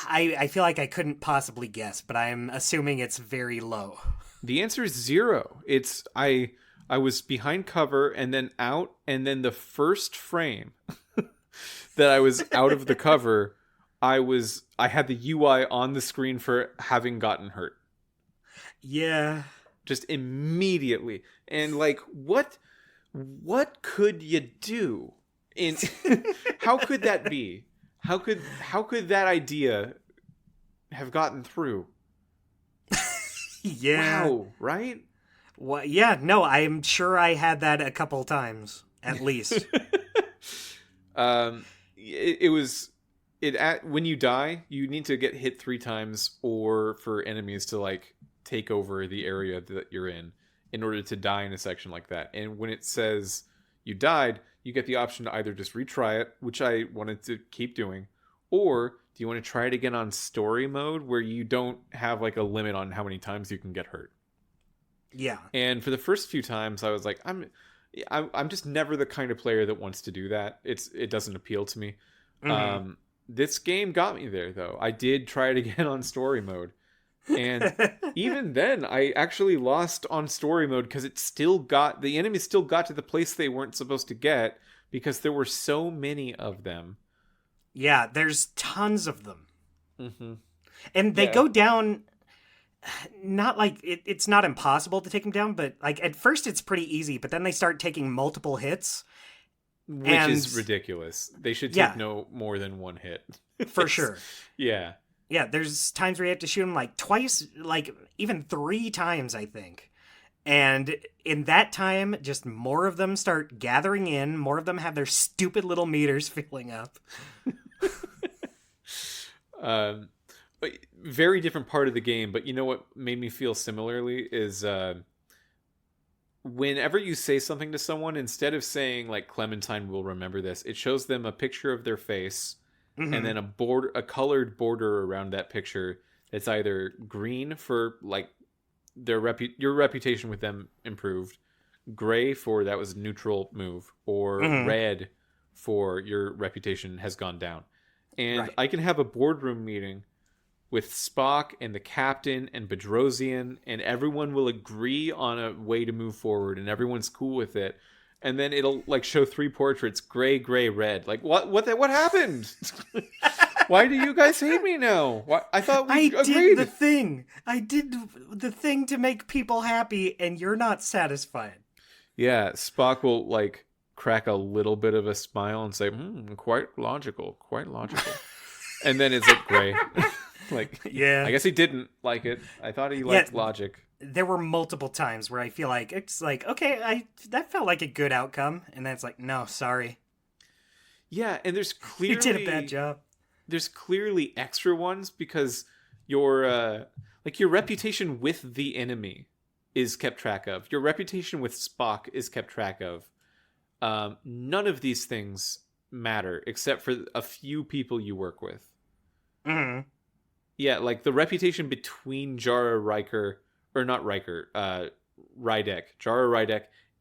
I feel like I couldn't possibly guess, but I'm assuming it's very low. The answer is 0. It's I was behind cover and then out, and then the first frame that I was out of the cover, I had the UI on the screen for having gotten hurt. Yeah. Just immediately. And like, what could you do? In how could that be? How could that idea have gotten through? Yeah. Wow, right? Well, yeah, no, I'm sure I had that a couple times, at least. When you die, you need to get hit 3 times, or for enemies to like take over the area that you're in order to die in a section like that. And when it says you died, you get the option to either just retry it, which I wanted to keep doing, or do you want to try it again on story mode, where you don't have like a limit on how many times you can get hurt. Yeah. And for the first few times, I was like, I'm just never the kind of player that wants to do that. It doesn't appeal to me. Mm-hmm. This game got me there, though. I did try it again on story mode. And even then, I actually lost on story mode because the enemy still got to the place they weren't supposed to get, because there were so many of them. Yeah, there's tons of them. Mm-hmm. And they go down, not like, it's not impossible to take them down, but like at first it's pretty easy, but then they start taking multiple hits. Which is ridiculous. They should take no more than 1 hit. For sure. Yeah. Yeah, there's times where you have to shoot them like twice, like even 3 times, I think. And in that time, just more of them start gathering in. More of them have their stupid little meters filling up. But very different part of the game. But you know what made me feel similarly is whenever you say something to someone, instead of saying like Clementine will remember this, it shows them a picture of their face. Mm-hmm. And then a colored border around that picture. It's either green for like your reputation with them improved, gray for that was a neutral move, or red for your reputation has gone down. And I can have a boardroom meeting with Spock and the captain and Bedrosian, and everyone will agree on a way to move forward, and everyone's cool with it. And then it'll like show 3 portraits, gray, red. Like what happened? Why do you guys hate me now? I thought we agreed. I did the thing to make people happy, and you're not satisfied. Yeah, Spock will like crack a little bit of a smile and say, quite logical. And then it's like gray. Like, yeah, I guess he didn't like it. I thought he liked logic. There were multiple times where I feel like it's like, okay, that felt like a good outcome, and then it's like, no, sorry. Yeah, and there's clearly you did a bad job. There's clearly extra ones because your reputation with the enemy is kept track of. Your reputation with Spock is kept track of. None of these things matter except for a few people you work with. Mm-hmm. Yeah, like the reputation between Jara Rydek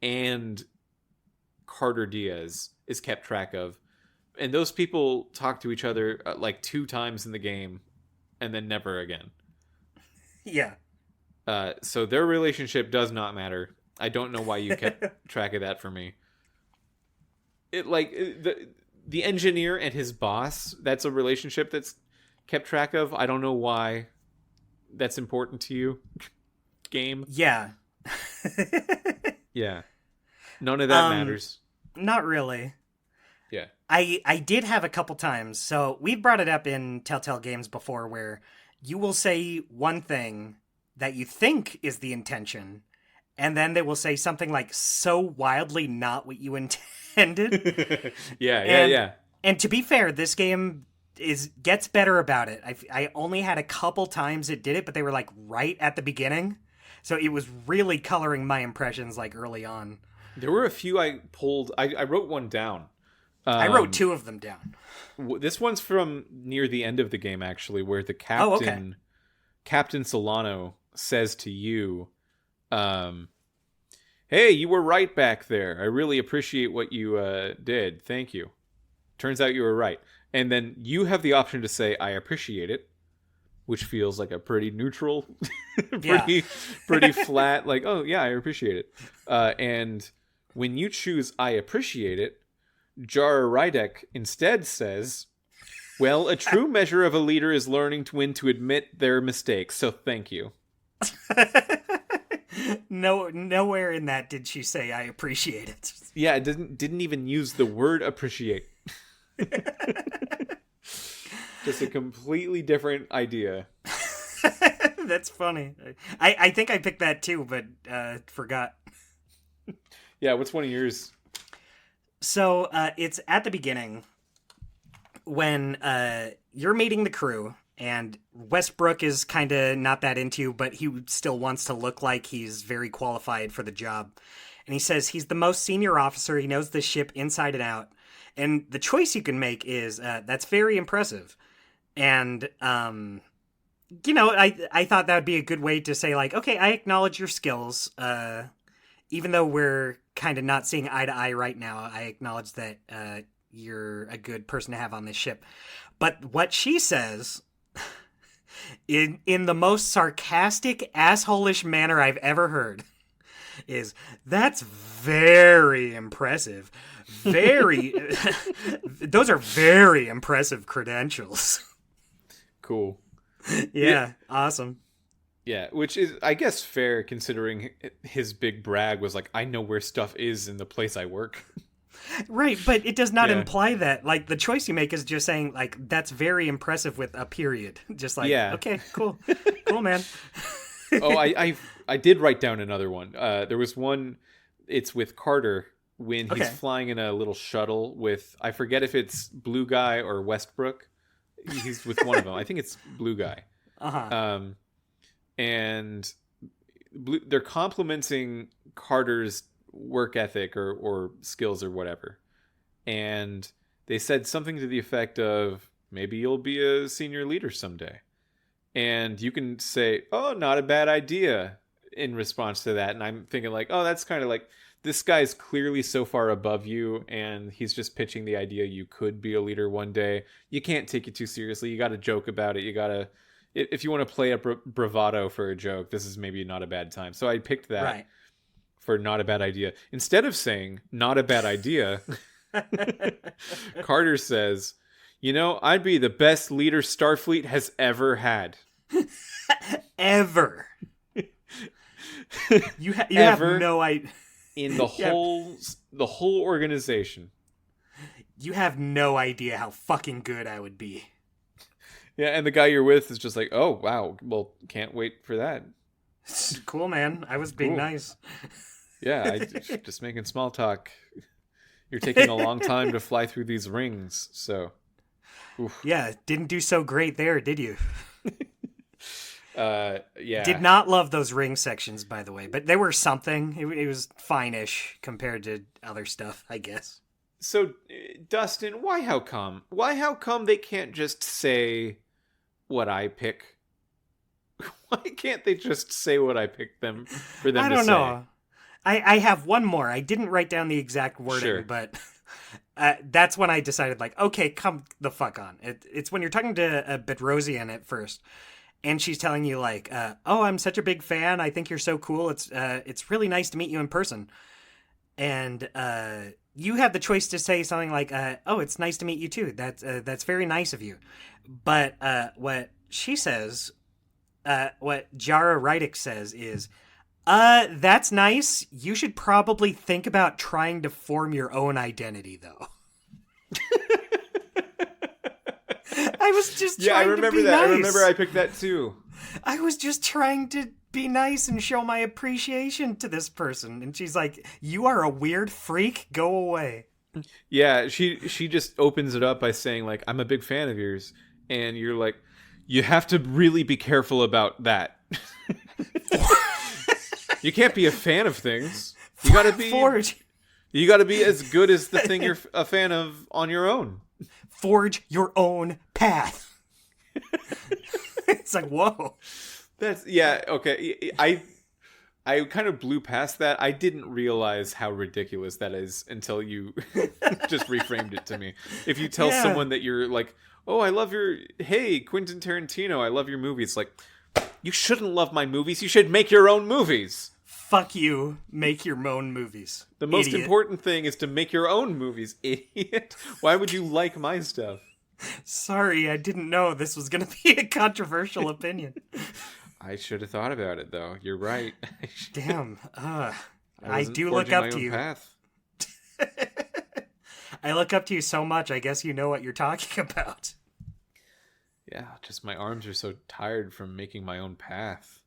and Carter Diaz is kept track of. And those people talk to each other like 2 times in the game and then never again. Yeah. So their relationship does not matter. I don't know why you kept track of that for me. It like the engineer and his boss, that's a relationship that's kept track of. I don't know why that's important to you. Game. Yeah. Yeah. None of that matters. Not really. Yeah. I did have a couple times. So we've brought it up in Telltale games before where you will say one thing that you think is the intention, and then they will say something like so wildly not what you intended. Yeah. And to be fair, this game gets better about it. I only had a couple times it did it, but they were like right at the beginning. So it was really coloring my impressions like early on. There were a few I pulled. I wrote one down. I wrote two of them down. This one's from near the end of the game, actually, where the Captain Solano says to you, hey, you were right back there. I really appreciate what you did. Thank you. Turns out you were right. And then you have the option to say, I appreciate it, which feels like a pretty neutral, pretty flat, like, oh, yeah, I appreciate it. And when you choose I appreciate it, Jara Rydek instead says, well, a true measure of a leader is learning when to admit their mistakes, so thank you. Nowhere in that did she say I appreciate it. Yeah, it didn't even use the word appreciate. Just a completely different idea. That's funny. I think I picked that too, but forgot. Yeah, what's one of yours? So it's at the beginning when you're meeting the crew, and Westbrook is kind of not that into you, but he still wants to look like he's very qualified for the job. And he says he's the most senior officer. He knows the ship inside and out. And the choice you can make is, that's very impressive. And, I thought that would be a good way to say, like, okay, I acknowledge your skills. Even though we're kind of not seeing eye to eye right now, I acknowledge that you're a good person to have on this ship. But what she says, in the most sarcastic, asshole-ish manner I've ever heard, is, that's very impressive. Those are very impressive credentials. Cool. Yeah, awesome. Yeah, which is, I guess, fair considering his big brag was like, I know where stuff is in the place I work. Right, but it does not imply that. Like, the choice you make is just saying, like, that's very impressive with a period. Just like, okay, cool. Cool, man. Oh, I did write down another one. There was one, it's with Carter when he's flying in a little shuttle with, I forget if it's Blue Guy or Westbrook. He's with one of them. I think it's Blue Guy. And they're complimenting Carter's work ethic or skills or whatever. And they said something to the effect of, maybe you'll be a senior leader someday. And you can say, oh, not a bad idea in response to that. And I'm thinking like, oh, that's kind of like, this guy's clearly so far above you and he's just pitching the idea you could be a leader one day. You can't take it too seriously. You got to joke about it. You got to, if you want to play a bravado for a joke, this is maybe not a bad time. So I picked that for not a bad idea. Instead of saying not a bad idea, Carter says, I'd be the best leader Starfleet has ever had. Ever. You have no idea. In the whole organization. You have no idea how fucking good I would be. Yeah, and the guy you're with is just like, oh, wow, well, can't wait for that. Cool, man. I was being nice. Yeah, just making small talk. You're taking a long time to fly through these rings, so. Oof. Yeah, didn't do so great there, did you? Yeah. Did not love those ring sections, by the way, but they were something. It was fine-ish compared to other stuff, I guess. So, Dustin, how come they can't just say what I pick? Why can't they just say what I picked them for them to say? I don't know. I have one more. I didn't write down the exact wording, but that's when I decided, like, okay, come the fuck on. It's when you're talking to Bedrosian at first. And she's telling you like, oh, I'm such a big fan. I think you're so cool. It's really nice to meet you in person. And you have the choice to say something like, oh, it's nice to meet you too. That's very nice of you. But what she says, what Jara Rydek says is, that's nice. You should probably think about trying to form your own identity, though. I was just Yeah, I trying to remember be that. nice. I remember I picked that too. I was just trying to be nice and show my appreciation to this person. And she's like, you are a weird freak. Go away. Yeah, she just opens it up by saying like, I'm a big fan of yours. And you're like, you have to really be careful about that. You can't be a fan of things. You gotta be Forge. You gotta be as good as the thing you're a fan of on your own. Forge your own path. It's like, whoa. That's yeah, okay. I kind of blew past that. I didn't realize how ridiculous that is until you just reframed it to me. If you tell someone that you're like, oh, hey, Quentin Tarantino, I love your movies. Like, you shouldn't love my movies. You should make your own movies. Fuck you. Make your own movies. The most Idiot. important thing is to make your own movies, idiot. Why would you like my stuff? Sorry, I didn't know this was going to be a controversial opinion. I should have thought about it, though. You're right. Damn. I do forging look up my to own you. path. I look up to you so much, I guess you know what you're talking about. Yeah, just my arms are so tired from making my own path.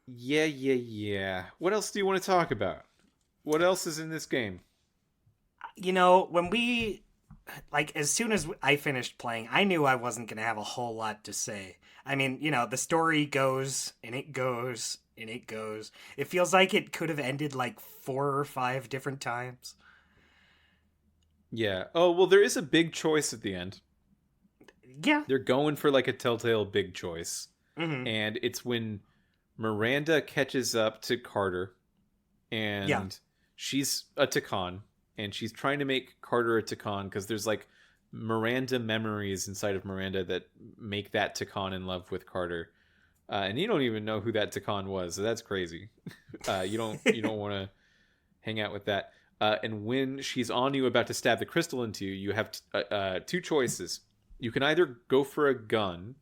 Yeah. What else do you want to talk about? What else is in this game? You know, when we... Like, as soon as I finished playing, I knew I wasn't going to have a whole lot to say. I mean, you know, the story goes, and it goes, and it goes. It feels like it could have ended, like, 4 or 5 different times. Yeah. Oh, well, there is a big choice at the end. Yeah. They're going for, like, a telltale big choice. Mm-hmm. And it's when Miranda catches up to Carter, and she's a Takan. And she's trying to make Carter a Takan because there's like Miranda memories inside of Miranda that make that Takan in love with Carter. And you don't even know who that Takan was, so that's crazy. You don't want to hang out with that. And when she's on you about to stab the crystal into you, you have 2 choices. You can either go for a gun,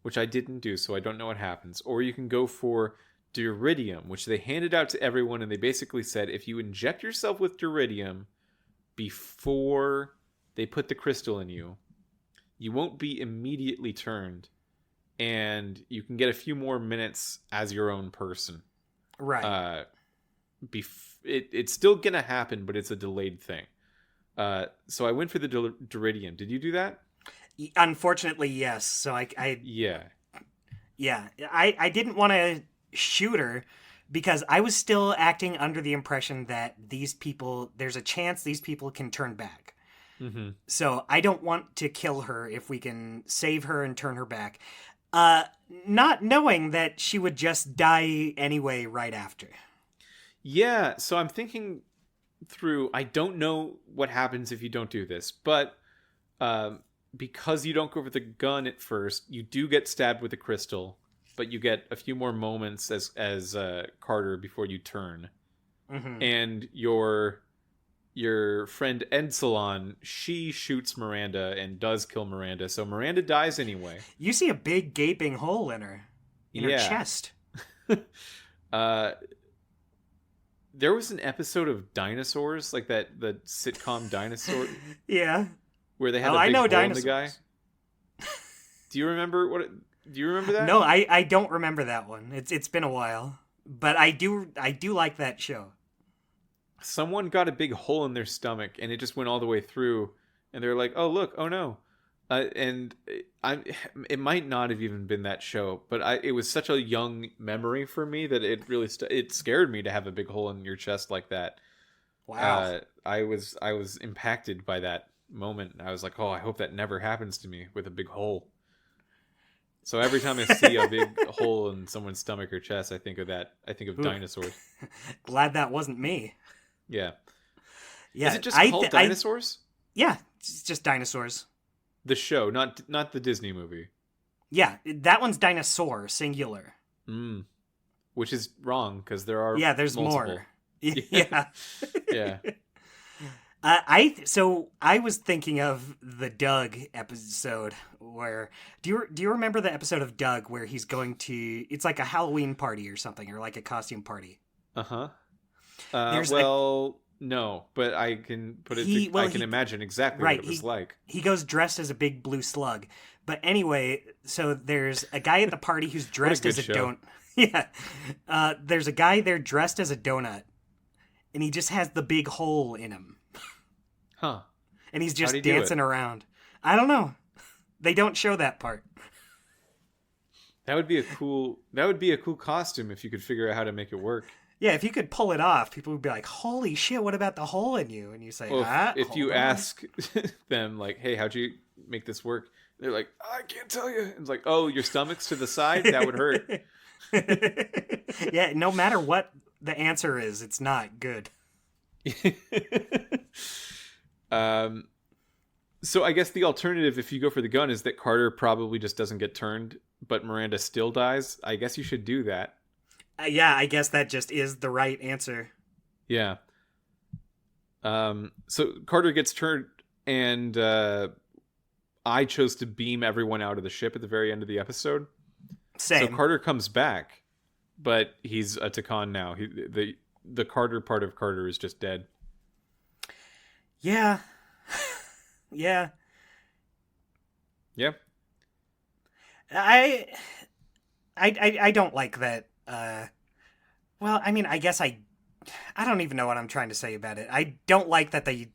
which I didn't do, so I don't know what happens, or you can go for Duridium, which they handed out to everyone, and they basically said if you inject yourself with Duridium before they put the crystal in you, you won't be immediately turned, and you can get a few more minutes as your own person. Right. It's still gonna happen, but it's a delayed thing. So I went for the Duridium. Did you do that? Unfortunately, yes. So I didn't want to shoot her because I was still acting under the impression that there's a chance these people can turn back. Mm-hmm. So I don't want to kill her if we can save her and turn her back. Not knowing that she would just die anyway right after. Yeah, so I'm thinking through, I don't know what happens if you don't do this, but because you don't go for the gun at first, you do get stabbed with a crystal, but you get a few more moments as Carter before you turn. Mm-hmm. And your friend Edsalon, she shoots Miranda and does kill Miranda, so Miranda dies anyway. You see a big gaping hole in her chest. There was an episode of Dinosaurs, like the sitcom Dinosaur. Yeah. Where they had a big hole in the guy. Do you remember that? No, I don't remember that one. It's been a while, but I do like that show. Someone got a big hole in their stomach, and it just went all the way through, and they're like, "Oh look, oh no," and it might not have even been that show, but it was such a young memory for me that it really it scared me to have a big hole in your chest like that. Wow. I was impacted by that moment. I was like, "Oh, I hope that never happens to me with a big hole." So every time I see a big hole in someone's stomach or chest, I think of that. I think of Dinosaurs. Glad that wasn't me. Yeah. Yeah. Is it just called Dinosaurs? Yeah, it's just Dinosaurs. The show, not the Disney movie. Yeah, that one's Dinosaur, singular. Which is wrong, because there are there's multiple. more. Yeah. Yeah. I was thinking of the Doug episode where do you remember the episode of Doug where he's going to, it's like a Halloween party or something, or like a costume party. Uh-huh. No, but I can put it. Well, I can imagine exactly what right, it was like. he goes dressed as a big blue slug. But anyway, so there's a guy at the party who's What a dressed good as a show. donut. Yeah. There's a guy there dressed as a donut, and he just has the big hole in him. Huh? And he's How'd just he do dancing it? around. I don't know. They don't show that part. That would be a cool. That would be a cool costume if you could figure out how to make it work. Yeah, if you could pull it off, people would be like, "Holy shit, what about the hole in you?" And you say, Well, if hold you on." ask them like, "Hey, how'd you make this work?" They're like, "I can't tell you." It's like, "Oh, your stomach's to the side. That would hurt." Yeah, no matter what the answer is, it's not good. um. So I guess the alternative, if you go for the gun, is that Carter probably just doesn't get turned, but Miranda still dies. I guess you should do that. Yeah, I guess that just is the right answer. Yeah. So Carter gets turned, and I chose to beam everyone out of the ship at the very end of the episode. Same. So Carter comes back, but he's a Takan now. The Carter part of Carter is just dead. Yeah. Yeah. Yeah. I don't like that. Well, I mean, I guess I don't even know what I'm trying to say about it. I don't like that they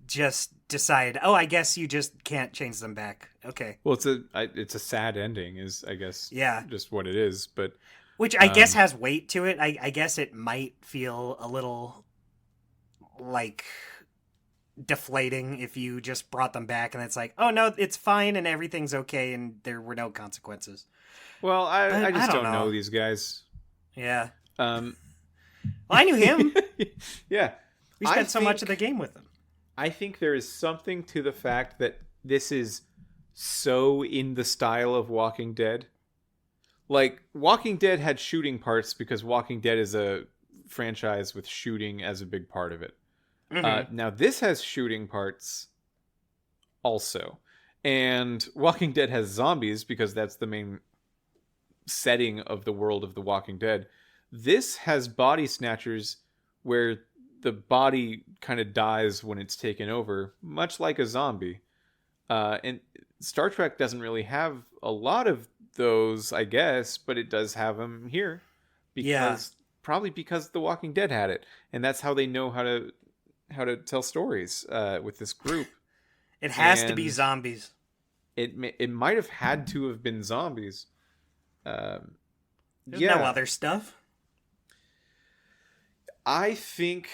just decide, oh, I guess you just can't change them back. Okay. Well, it's a sad ending, is I guess. Yeah. Just what it is, but Which I guess has weight to it. I guess it might feel a little like deflating if you just brought them back and it's like, oh no, it's fine and everything's okay and there were no consequences. well, I just don't know know these guys. Yeah. Um, Well, I knew him. yeah. We spent so much of the game with him. I think there is something to the fact that this is so in the style of Walking Dead. Like, Walking Dead had shooting parts because Walking Dead is a franchise with shooting as a big part of it. Mm-hmm. Now, this has shooting parts also. And Walking Dead has zombies because that's the main setting of the world of The Walking Dead. This has body snatchers where the body kind of dies when it's taken over, much like a zombie. And Star Trek doesn't really have a lot of those, I guess, but it does have them here. Probably because The Walking Dead had it, and that's how they know how to tell stories with this group. It has to be zombies. It might have had to have been zombies. There's no other stuff. I think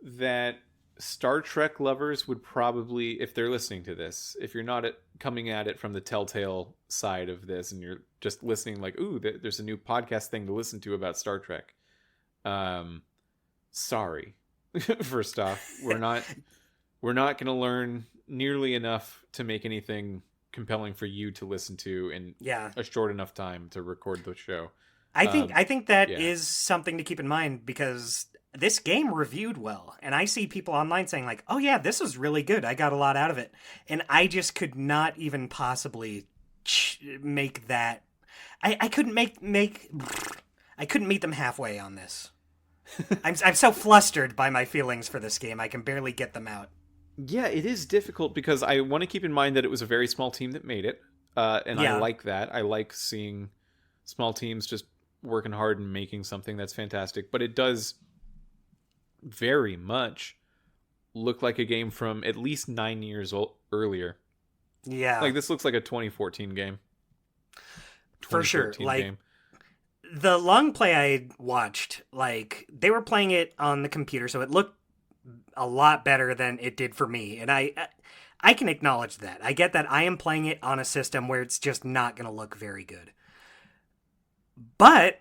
that Star Trek lovers would probably, if they're listening to this, if you're not coming at it from the Telltale side of this and you're just listening like, ooh, there's a new podcast thing to listen to about Star Trek. Sorry. First off, we're not going to learn nearly enough to make anything compelling for you to listen to in a short enough time to record the show. I think that is something to keep in mind because this game reviewed well, and I see people online saying like, "Oh yeah, this was really good. I got a lot out of it," and I just could not even possibly make that. I couldn't I couldn't meet them halfway on this. I'm so flustered by my feelings for this game. I can barely get them out. Yeah, it is difficult because I want to keep in mind that it was a very small team that made it, and I like that. I like seeing small teams just working hard and making something that's fantastic. But it does very much look like a game from at least 9 years earlier. Yeah, like this looks like a 2014 game. For sure. Like game. The long play I watched, like they were playing it on the computer, so it looked a lot better than it did for me, and I can acknowledge that. I get that I am playing it on a system where it's just not going to look very good. But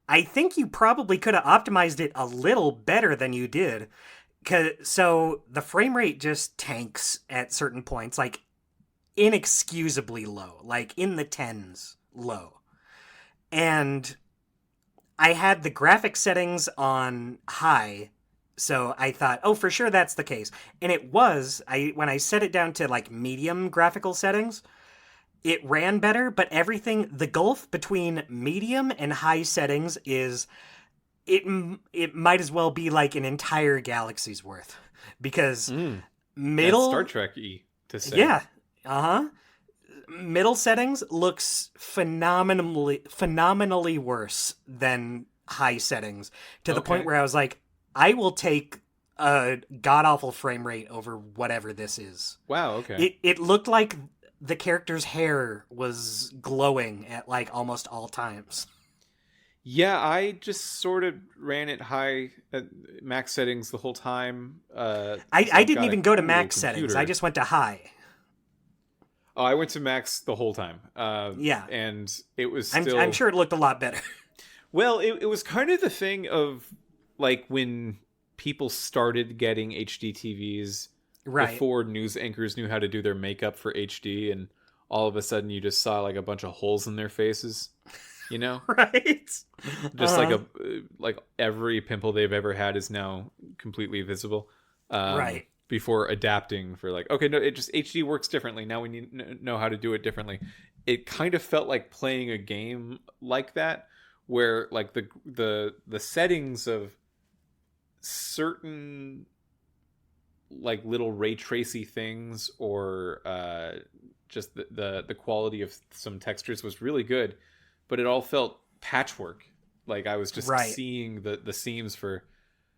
I think you probably could have optimized it a little better than you did. So the frame rate just tanks at certain points, like inexcusably low, like in the tens low. And I had the graphic settings on high, so I thought, oh, for sure that's the case. And it was. When I set it down to like medium graphical settings, it ran better, but the gulf between medium and high settings is it might as well be like an entire galaxy's worth, because That's middle Star Trek-y to say. yeah, middle settings looks phenomenally worse than high settings, to the point where I was like, I will take a god awful frame rate over whatever this is. Wow. Okay. It looked like the character's hair was glowing at like almost all times. Yeah, I just sort of ran it high at max settings the whole time. I didn't even go to max settings. I just went to high. Oh, I went to max the whole time. Yeah. And it was still... I'm sure it looked a lot better. Well, it was kind of the thing of, like, when people started getting HD TVs before news anchors knew how to do their makeup for HD, and all of a sudden you just saw, like, a bunch of holes in their faces, you know? Right. Just like every pimple they've ever had is now completely visible. Right. Before adapting for like, okay, no, it just HD works differently. Now we need to know how to do it differently. It kind of felt like playing a game like that, where like the settings of certain like little ray tracy things, or just the quality of some textures was really good, but it all felt patchwork. Like I was just seeing the seams for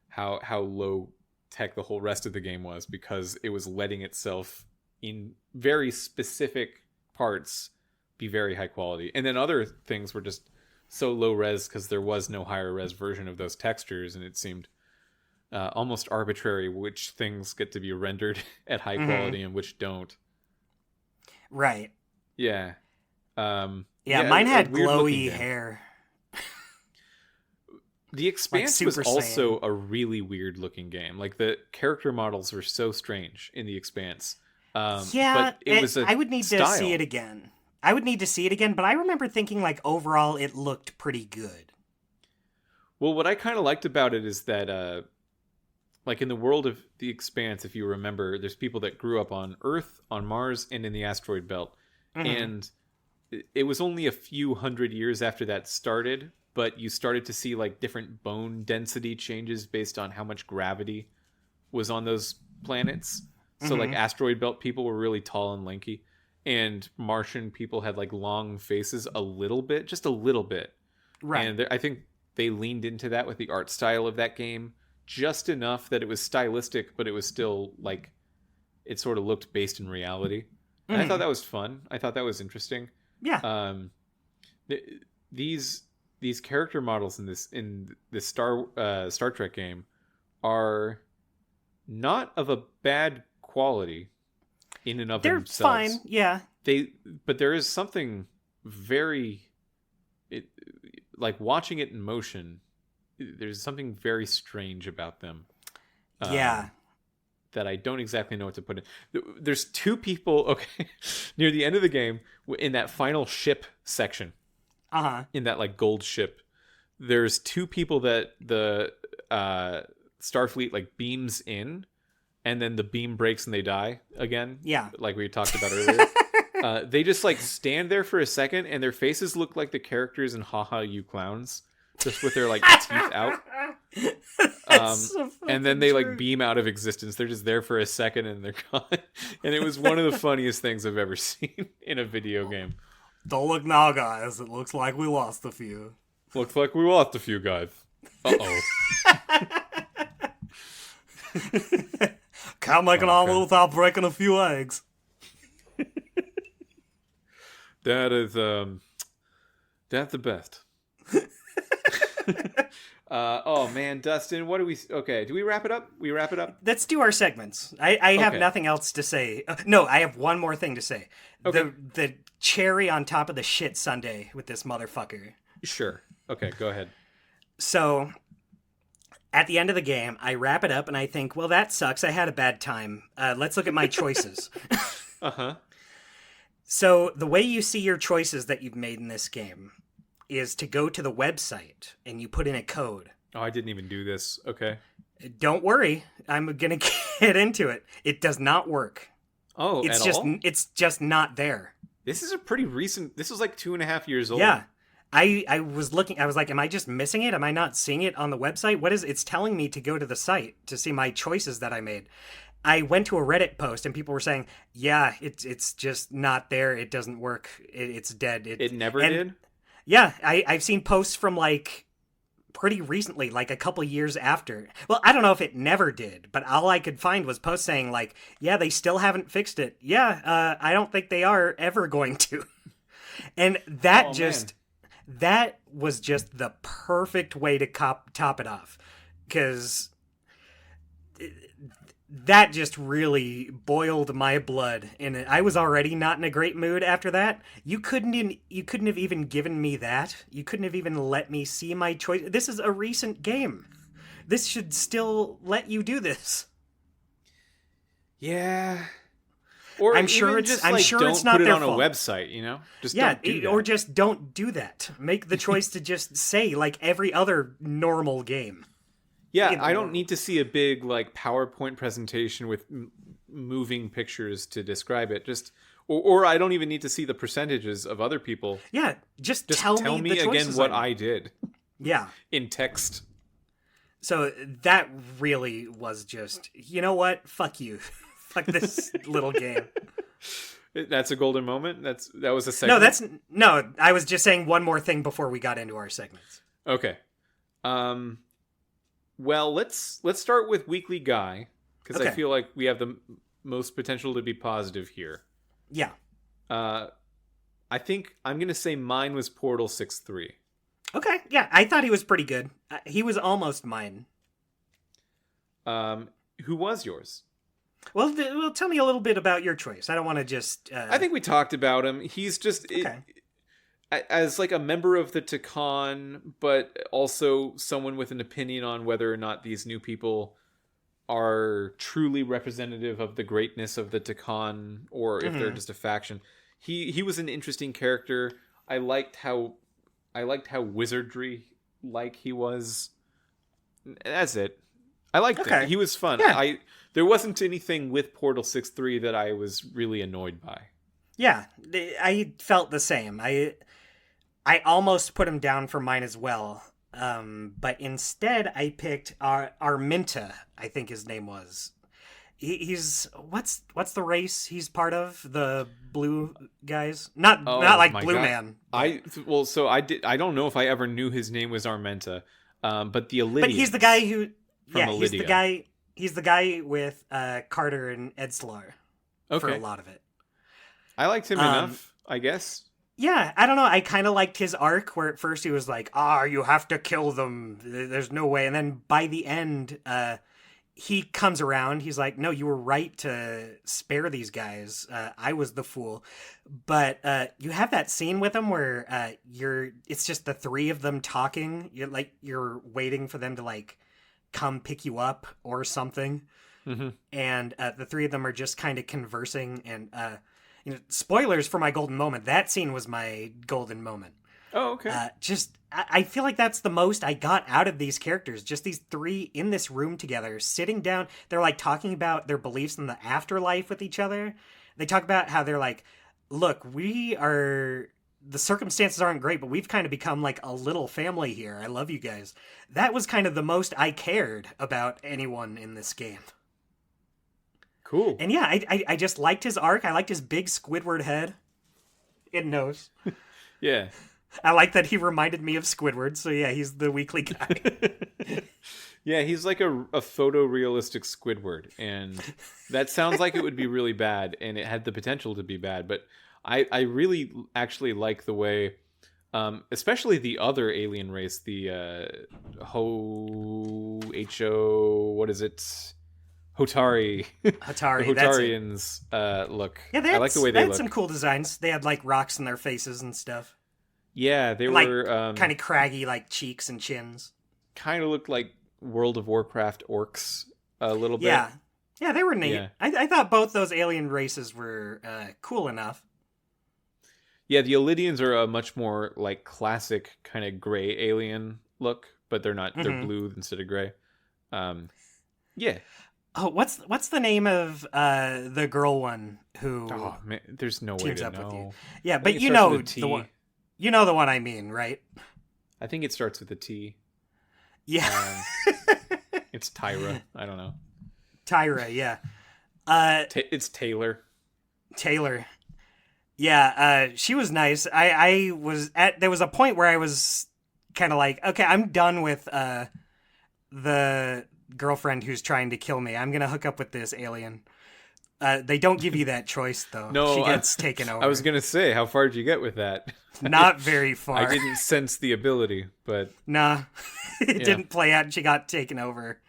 how low tech the whole rest of the game was, because it was letting itself in very specific parts be very high quality, and then other things were just so low res because there was no higher res version of those textures, and it seemed almost arbitrary which things get to be rendered at high quality and which don't. Right. Yeah. Mine had glowy hair. The Expanse like was also Saiyan. a really weird looking game. Like the character models were so strange in The Expanse. But it was I would need to see it again. But I remember thinking like overall it looked pretty good. Well, what I kind of liked about it is that like in the world of The Expanse, if you remember, there's people that grew up on Earth, on Mars, and in the asteroid belt. And it was only a few hundred years after that started, but you started to see like different bone density changes based on how much gravity was on those planets. So like asteroid belt people were really tall and lanky, and Martian people had like long faces a little bit, just a little bit. Right. And I think they leaned into that with the art style of that game just enough that it was stylistic, but it was still like, it sort of looked based in reality. And I thought that was fun. I thought that was interesting. Yeah. These character models in this Star Trek game are not of a bad quality in and of themselves. They're fine, yeah. But there is something very, like watching it in motion, there's something very strange about them. That I don't exactly know what to put in. There's two people, okay, near the end of the game, in that final ship section. In that like gold ship, there's two people that the Starfleet like beams in, and then the beam breaks and they die again. Yeah, like we talked about earlier. They just like stand there for a second, and their faces look like the characters in Ha Ha You Clowns, just with their like teeth out. And then they like beam out of existence. They're just there for a second and they're gone. And it was one of the funniest things I've ever seen in a video game. Don't look now, guys. It looks like we lost a few. Looks like we lost a few guys. Uh-oh. Can't make an omelet without breaking a few eggs. That is, that's the best. Oh man, Dustin, what do we... Okay, do we wrap it up? We wrap it up? Let's do our segments. I have nothing else to say. No, I have one more thing to say. Okay. The cherry on top of the shit sundae with this motherfucker. Sure. Okay, go ahead. So, at the end of the game, I wrap it up and I think, well, that sucks. I had a bad time. Let's look at my choices. Uh-huh. So, the way you see your choices that you've made in this game is to go to the website and you put in a code. Oh, I didn't even do this. Okay. Don't worry. I'm going to get into it. It does not work. Oh, it's just not there. This is a pretty recent... This is like 2.5 years old. Yeah. I was looking. I was like, am I just missing it? Am I not seeing it on the website? What is? It's telling me to go to the site to see my choices that I made. I went to a Reddit post and people were saying, yeah, it's just not there. It doesn't work. It's dead. It never did? Yeah, I've seen posts from like pretty recently, like a couple years after. Well, I don't know if it never did, but all I could find was posts saying like, yeah, they still haven't fixed it. Yeah, I don't think they are ever going to. And that that was just the perfect way to top it off. Because that just really boiled my blood, and I was already not in a great mood after that. You couldn't have even given me that. You couldn't have even let me see my choice. This is a recent game. This should still let you do this. Yeah. Or I'm sure it's not their fault. Don't put it on a website, you know? Just don't do that. Or just don't do that. Make the choice to just say like every other normal game. Yeah, I don't need to see a big like PowerPoint presentation with moving pictures to describe it. Just or I don't even need to see the percentages of other people. Yeah, just tell me the again what I did. Yeah, in text. So that really was just, you know what? Fuck you. Fuck this little game. That's a golden moment. That was a segment. No. I was just saying one more thing before we got into our segments. Okay. Well, let's start with Weekly Guy, because I feel like we have the most potential to be positive here. Yeah. I think I'm going to say mine was Portal 6-3. Okay, yeah, I thought he was pretty good. He was almost mine. Who was yours? Well, tell me a little bit about your choice. I don't want to just... I think we talked about him. He's just... as like a member of the TtT, but also someone with an opinion on whether or not these new people are truly representative of the greatness of the TtT, or if they're just a faction. He was an interesting character. I liked how wizardry like he was. That's it. I liked it. He was fun. Yeah. There wasn't anything with Portal 6-3 that I was really annoyed by. Yeah, I felt the same. I almost put him down for mine as well, but instead I picked Arminta, I think his name was. He's what's the race he's part of? The blue guys, not like Blue God. Man. I don't know if I ever knew his name was Arminta, but the Illidians. But he's the guy who, he's the guy with Carter and Edslar for a lot of it. I liked him enough, I guess. Yeah, I don't know. I kind of liked his arc where at first he was like, you have to kill them. There's no way. And then by the end, he comes around. He's like, no, you were right to spare these guys. I was the fool. But you have that scene with him where it's just the three of them talking. You're waiting for them to like come pick you up or something. Mm-hmm. And the three of them are just kind of conversing and... spoilers for my golden moment. That scene was my golden moment. Oh, okay. I feel like that's the most I got out of these characters. Just these three in this room together, sitting down. They're like talking about their beliefs in the afterlife with each other. They talk about how they're like, look, the circumstances aren't great, but we've kind of become like a little family here. I love you guys. That was kind of the most I cared about anyone in this game. Cool. And yeah, I just liked his arc. I liked his big Squidward head and nose. Yeah. I like that he reminded me of Squidward. So yeah, he's the Weekly Guy. Yeah, he's like a photorealistic Squidward. And that sounds like it would be really bad. And it had the potential to be bad. But I really actually like the way, especially the other alien race, the what is it? Hotari. Hotari. The Hotarians look. Yeah, I like the way they look. They had some cool designs. They had like rocks in their faces and stuff. Yeah, they were kind of craggy, like cheeks and chins. Kind of looked like World of Warcraft orcs a little bit. Yeah, they were neat. Yeah. I thought both those alien races were cool enough. Yeah, the Illidians are a much more like classic kind of gray alien look, but they're not. They're blue instead of gray. Yeah. Oh, what's the name of the girl one who? Oh man, there's no way to know. Yeah, but you know the one. You know the one I mean, right? I think it starts with a T. Yeah. It's Tyra. I don't know. Tyra, yeah. It's Taylor. Taylor. Yeah, she was nice. There was a point where I was kind of like, okay, I'm done with the girlfriend who's trying to kill me. I'm going to hook up with this alien. They don't give you that choice, though. No, she gets taken over. I was going to say, how far did you get with that? Not very far. I didn't sense the ability, but... Nah, it didn't play out and she got taken over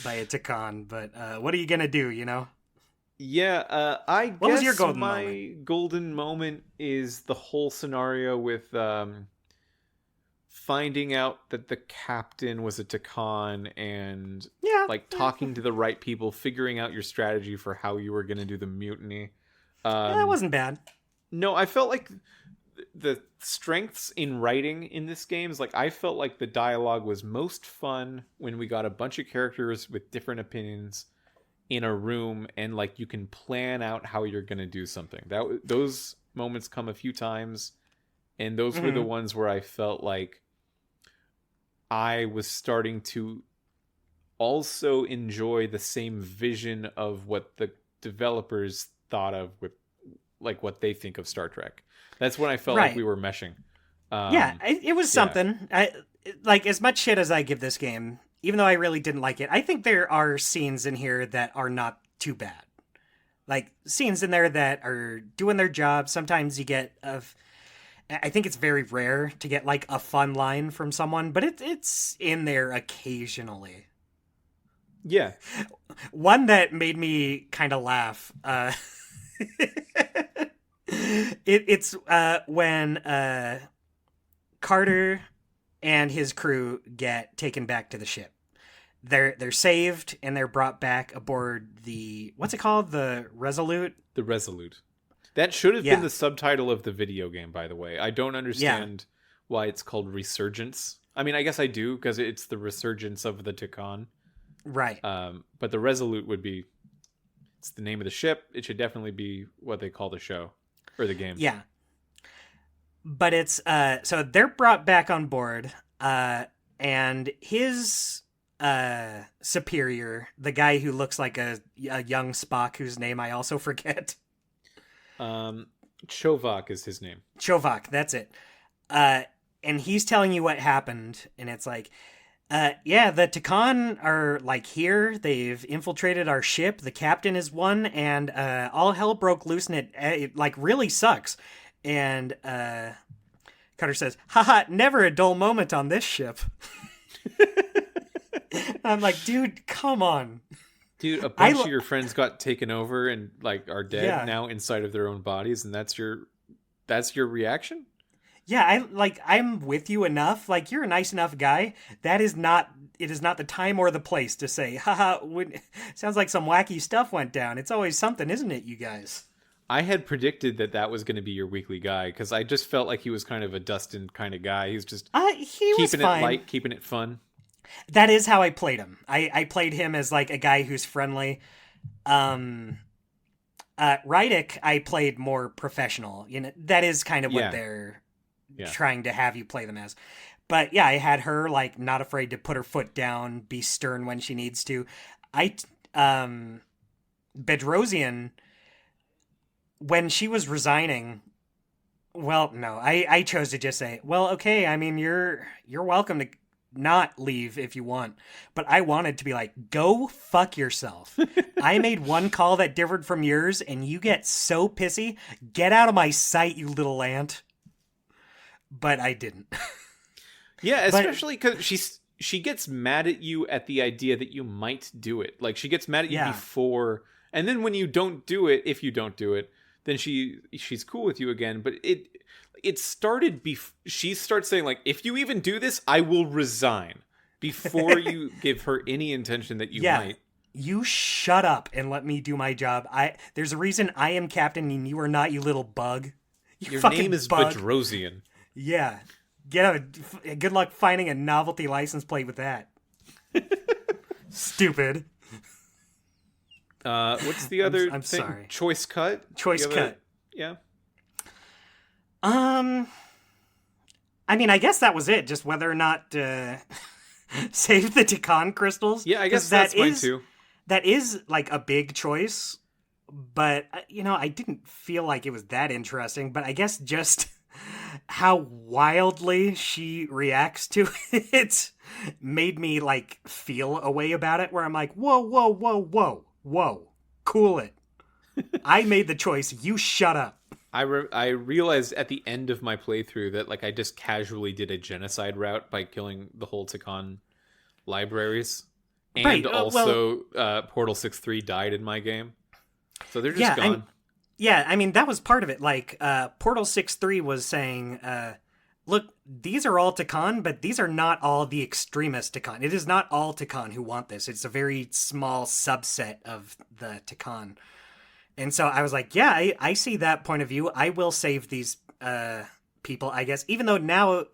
by a Takan. But what are you going to do, you know? Yeah, I what guess was your golden moment is the whole scenario with finding out that the captain was a Takan and talking to the right people, figuring out your strategy for how you were going to do the mutiny. That wasn't bad. No, I felt like the strengths in writing in this game is I felt like the dialogue was most fun when we got a bunch of characters with different opinions in a room and you can plan out how you're going to do something. Those moments come a few times, and those were the ones where I felt like I was starting to also enjoy the same vision of what the developers thought of with what they think of Star Trek. That's when I felt like we were meshing. It was something. As much shit as I give this game, even though I really didn't like it, I think there are scenes in here that are not too bad. Scenes in there that are doing their job. Sometimes you get I think it's very rare to get a fun line from someone, but it's in there occasionally. Yeah. One that made me kind of laugh. It's when Carter and his crew get taken back to the ship. They're saved and they're brought back aboard the, what's it called? The Resolute? The Resolute. That should have been the subtitle of the video game, by the way. I don't understand why it's called Resurgence. I mean, I guess I do, because it's the resurgence of the Takan. Right. But the Resolute would be, it's the name of the ship. It should definitely be what they call the show or the game. Yeah. But it's, so they're brought back on board, and his superior, the guy who looks like a young Spock, whose name I also forget. Chovak is his name. Chovak, that's it. And he's telling you what happened, and it's the Takan are here. They've infiltrated our ship. The captain is one, and all hell broke loose, and it really sucks. And Carter says, haha, never a dull moment on this ship. I'm like, dude, come on. Dude, a bunch of your friends got taken over and are dead now inside of their own bodies, and that's your reaction? Yeah, I'm with you enough. You're a nice enough guy. It is not the time or the place to say, haha, sounds like some wacky stuff went down. It's always something, isn't it, you guys? I had predicted that was going to be your weekly guy, because I just felt like he was kind of a Dustin kind of guy. He's just keeping it light, keeping it fun. That is how I played him. I played him as a guy who's friendly. Rydick, I played more professional. That is kind of what they're trying to have you play them as. But yeah, I had her not afraid to put her foot down, be stern when she needs to. Bedrosian, when she was resigning, well, no, I chose to just say, well, okay, I mean, you're welcome to not leave if you want, but I wanted to be go fuck yourself. I made one call that differed from yours, and you get so pissy. Get out of my sight, you little ant. But I didn't. Yeah, especially because she gets mad at you at the idea that you might do it. She gets mad at you before, and then when you don't do it, if you don't do it, then she's cool with you again. But it started she starts saying if you even do this, I will resign, before you give her any intention that you might. You shut up and let me do my job. There's a reason I am captain and you are not, you little bug. Your name is Bedrosian. Yeah. Good luck finding a novelty license plate with that. Stupid. What's the other I'm thing? sorry. Choice cut? Choice cut. Yeah. Um, I mean, I guess that was it. Just whether or not save the Takan crystals. Yeah, I guess 'Cause that's mine too. that is like a big choice, but I didn't feel like it was that interesting. But I guess just how wildly she reacts to it made me like feel a way about it. Where I'm like, whoa, whoa, whoa, whoa, whoa, cool it. I made the choice. You shut up. I realized at the end of my playthrough that like I just casually did a genocide route by killing the whole Takan libraries, and Right, also Portal 6.3 died in my game, so they're just Yeah, gone. Yeah, I mean, that was part of it. Like, Portal 6.3 was saying, look, these are all Takan, but these are not all the extremist Takan. It is not all Takan who want this. It's a very small subset of the Takan. And so I was like, yeah, I see that point of view. I will save these people, I guess. Even though now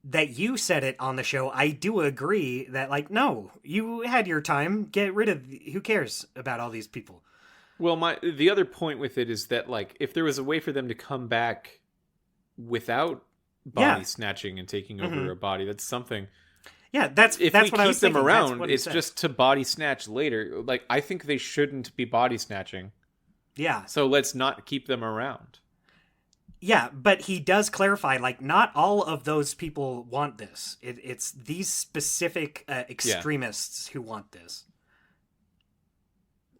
that you said it on the show, I do agree that, like, no, you had your time. Get rid of... Who cares about all these people? Well, the other point with it is that like if there was a way for them to come back without body snatching and taking over a body, that's something. Yeah, that's if that's we what I keep was them thinking. around, it's just to body snatch later. Like I think they shouldn't be body snatching. Yeah. So let's not keep them around. Yeah, but he does clarify, like, not all of those people want this. It's these specific extremists who want this.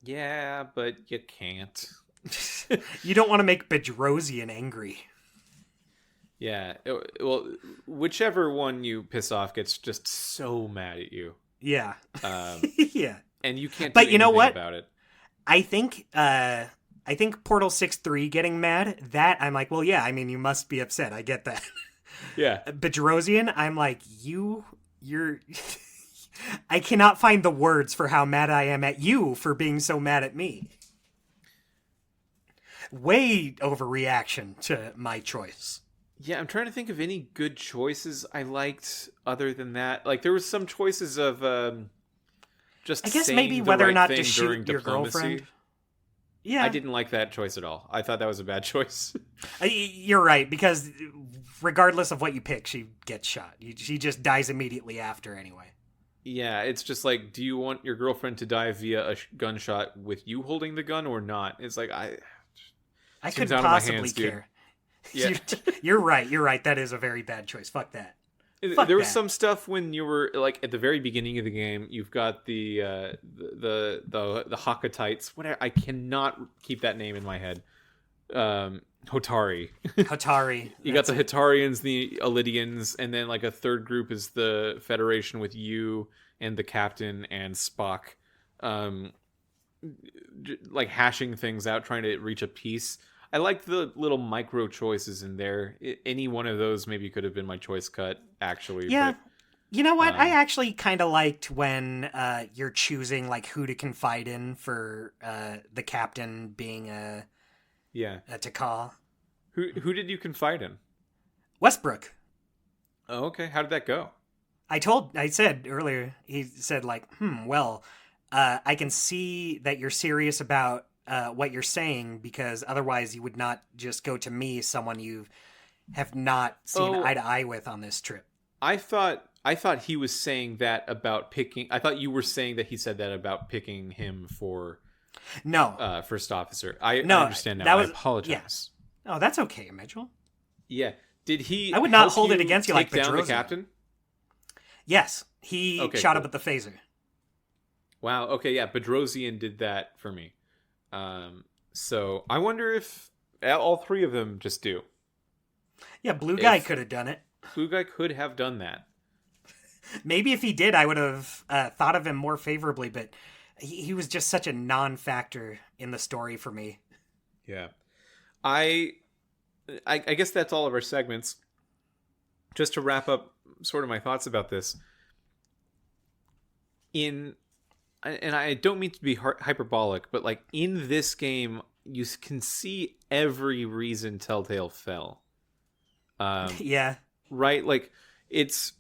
Yeah, but you can't. You don't want to make Bedrosian angry. Yeah, well, whichever one you piss off gets just so mad at you. Yeah. Yeah. And you can't do but you know anything what? about it. I think Portal 6.3 getting mad, that I'm like, well, yeah, I mean, you must be upset. I get that. Yeah. Bedrosian, I'm like, you're... I cannot find the words for how mad I am at you for being so mad at me. Way overreaction to my choice. Yeah, I'm trying to think of any good choices I liked other than that. Like, there was some choices of just I guess saying maybe the whether right or not thing to during shoot your diplomacy. girlfriend. Yeah. I didn't like that choice at all. I thought that was a bad choice. You're right, because regardless of what you pick, she gets shot. She just dies immediately after anyway. Yeah, it's just like, do you want your girlfriend to die via a gunshot with you holding the gun or not? It's like, I couldn't possibly care. Yeah. You're right. That is a very bad choice. Fuck that. There was some stuff when you were like at the very beginning of the game. You've got the Hakatites. Whatever. I cannot keep that name in my head. Hotari. Hotari. You got the Hitarians, the Elidians, and then like a third group is the Federation with you and the captain and Spock, like hashing things out, trying to reach a peace. I liked the little micro choices in there. Any one of those maybe could have been my choice cut, actually. Yeah. But, you know what? I actually kind of liked when you're choosing like who to confide in for the captain being a Takal. Who did you confide in? Westbrook. Oh, okay. How did that go? I said earlier, he said like, well, I can see that you're serious about what you're saying, because otherwise you would not just go to me, someone you have not seen eye to eye with on this trip. I thought he was saying that about picking. I thought you were saying that he said that about picking him for first officer. I understand now. I apologize. Yeah. Oh, that's okay, Mitchell. Yeah. Did he? I would not hold it against you like down Bedrosian. the captain. Yes, he shot up with the phaser. Wow. Okay. Yeah. Bedrosian did that for me. So I wonder if all three of them just do. Yeah, Blue Guy could have done it. Blue Guy could have done that. Maybe if he did, I would have thought of him more favorably, but he was just such a non-factor in the story for me. Yeah. I guess that's all of our segments. Just to wrap up sort of my thoughts about this. And I don't mean to be hyperbolic, but like in this game, you can see every reason Telltale fell. Yeah. Right? Like, it's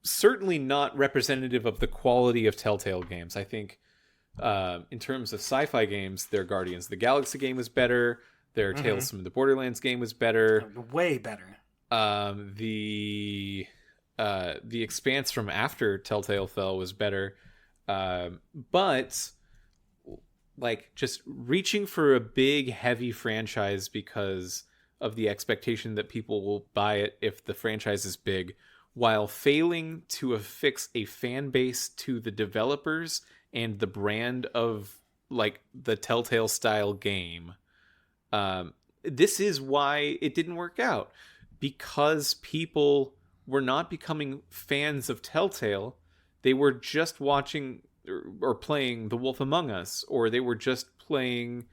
certainly not representative of the quality of Telltale games. I think in terms of sci-fi games, their Guardians of the Galaxy game was better. Their Tales from the Borderlands game was better. Way better. The Expanse from after Telltale fell was better. But like just reaching for a big heavy franchise because of the expectation that people will buy it if the franchise is big, while failing to affix a fan base to the developers and the brand of like the Telltale style game. This is why it didn't work out, because people were not becoming fans of Telltale. They were just watching or playing The Wolf Among Us, or they were just playing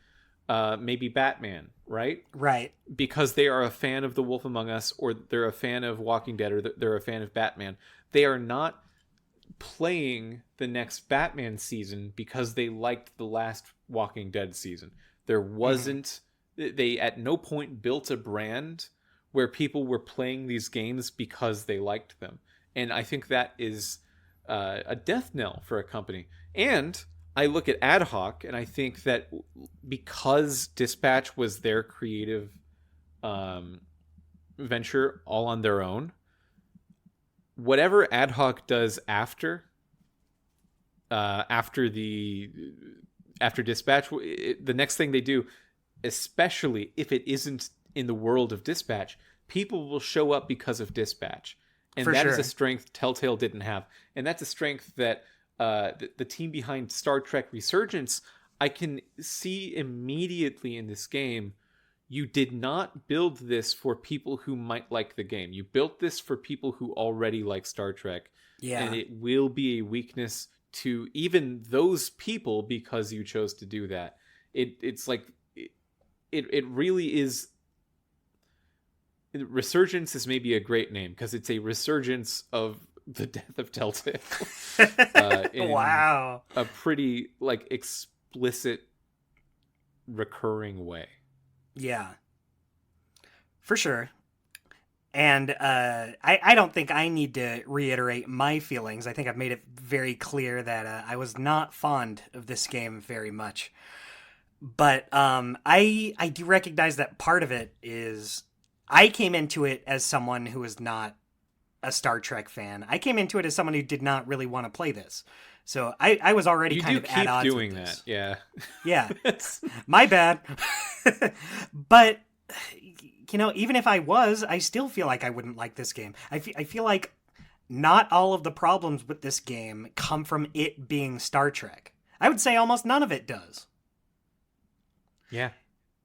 maybe Batman, right? Right. Because they are a fan of The Wolf Among Us, or they're a fan of Walking Dead, or they're a fan of Batman. They are not playing the next Batman season because they liked the last Walking Dead season. There wasn't... They at no point built a brand where people were playing these games because they liked them. And I think that is a death knell for a company. And I look at Ad Hoc, and I think that because Dispatch was their creative venture all on their own, whatever Ad Hoc does after Dispatch, the next thing they do, especially if it isn't in the world of Dispatch, people will show up because of Dispatch. And that is a strength Telltale didn't have. And that's a strength that the team behind Star Trek Resurgence, I can see immediately in this game. You did not build this for people who might like the game. You built this for people who already like Star Trek. Yeah. And it will be a weakness to even those people because you chose to do that. It's like... It really is. Resurgence is maybe a great name because it's a resurgence of the death of Telltale. Wow. A pretty like explicit, recurring way. Yeah. For sure. And I don't think I need to reiterate my feelings. I think I've made it very clear that I was not fond of this game very much. But I do recognize that part of it is I came into it as someone who is not a Star Trek fan. I came into it as someone who did not really want to play this. So I was already kind of at odds with this. Yeah. Yeah. My bad. But, you know, even if I was, I still feel like I wouldn't like this game. I feel like not all of the problems with this game come from it being Star Trek. I would say almost none of it does. Yeah.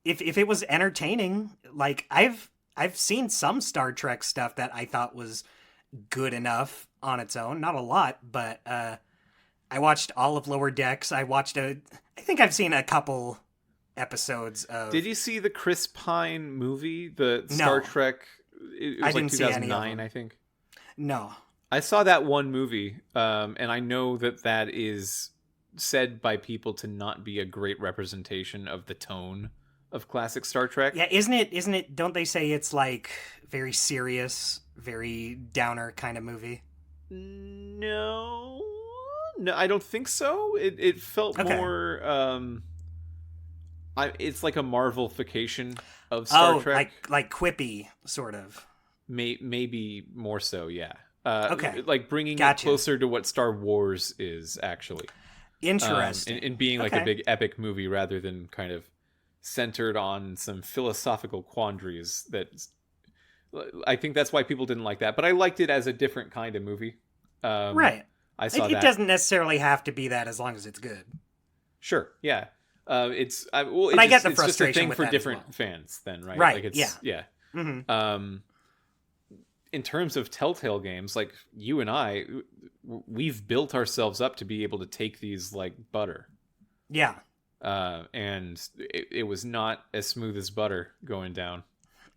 If it was entertaining, like I've seen some Star Trek stuff that I thought was good enough on its own. Not a lot, but I watched all of Lower Decks. I think I've seen a couple episodes of... Did you see the Chris Pine movie? The Star Trek... It was like 2009, I think. No. I saw that one movie, and I know that is said by people to not be a great representation of the tone of classic Star Trek. Yeah, isn't it, don't they say it's like very serious, very downer kind of movie? No, I don't think so. It felt more, it's like a Marvelification of Star Trek. Like quippy, sort of. Maybe more so, yeah. Like bringing it closer to what Star Wars is, actually. Interesting. And being like a big epic movie rather than kind of centered on some philosophical quandaries. I think that's why people didn't like that. But I liked it as a different kind of movie. Right. I saw that. It doesn't necessarily have to be that as long as it's good. Sure. Yeah. I get the frustration it's just a thing with for that different fans then, right? Right. Like it's, yeah. Mm-hmm. In terms of Telltale games, like you and I, we've built ourselves up to be able to take these like butter. Yeah. And it was not as smooth as butter going down.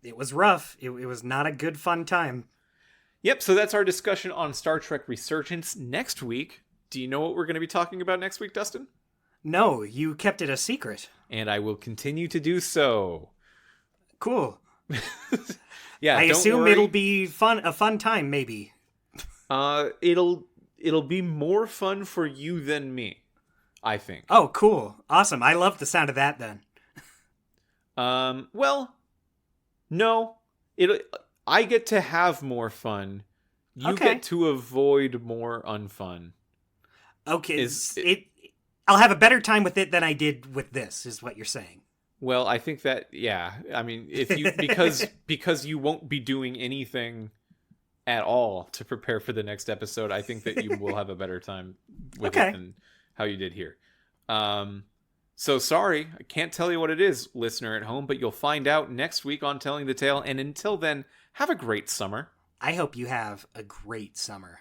It was rough. It was not a good, fun time. Yep, so that's our discussion on Star Trek Resurgence. Next week, do you know what we're going to be talking about next week, Dustin? No, you kept it a secret. And I will continue to do so. Cool. Yeah, I assume worry. It'll be a fun time, maybe. It'll be more fun for you than me, I think. Oh, cool. Awesome. I love the sound of that then. Well, no. I get to have more fun. You Okay. get to avoid more unfun. Okay, I'll have a better time with it than I did with this, is what you're saying. Well, I think that, yeah. I mean, if you because you won't be doing anything at all to prepare for the next episode, I think that you will have a better time with it than how you did here. So sorry, I can't tell you what it is, listener at home, but you'll find out next week on Telling the Tale. And until then, have a great summer. I hope you have a great summer.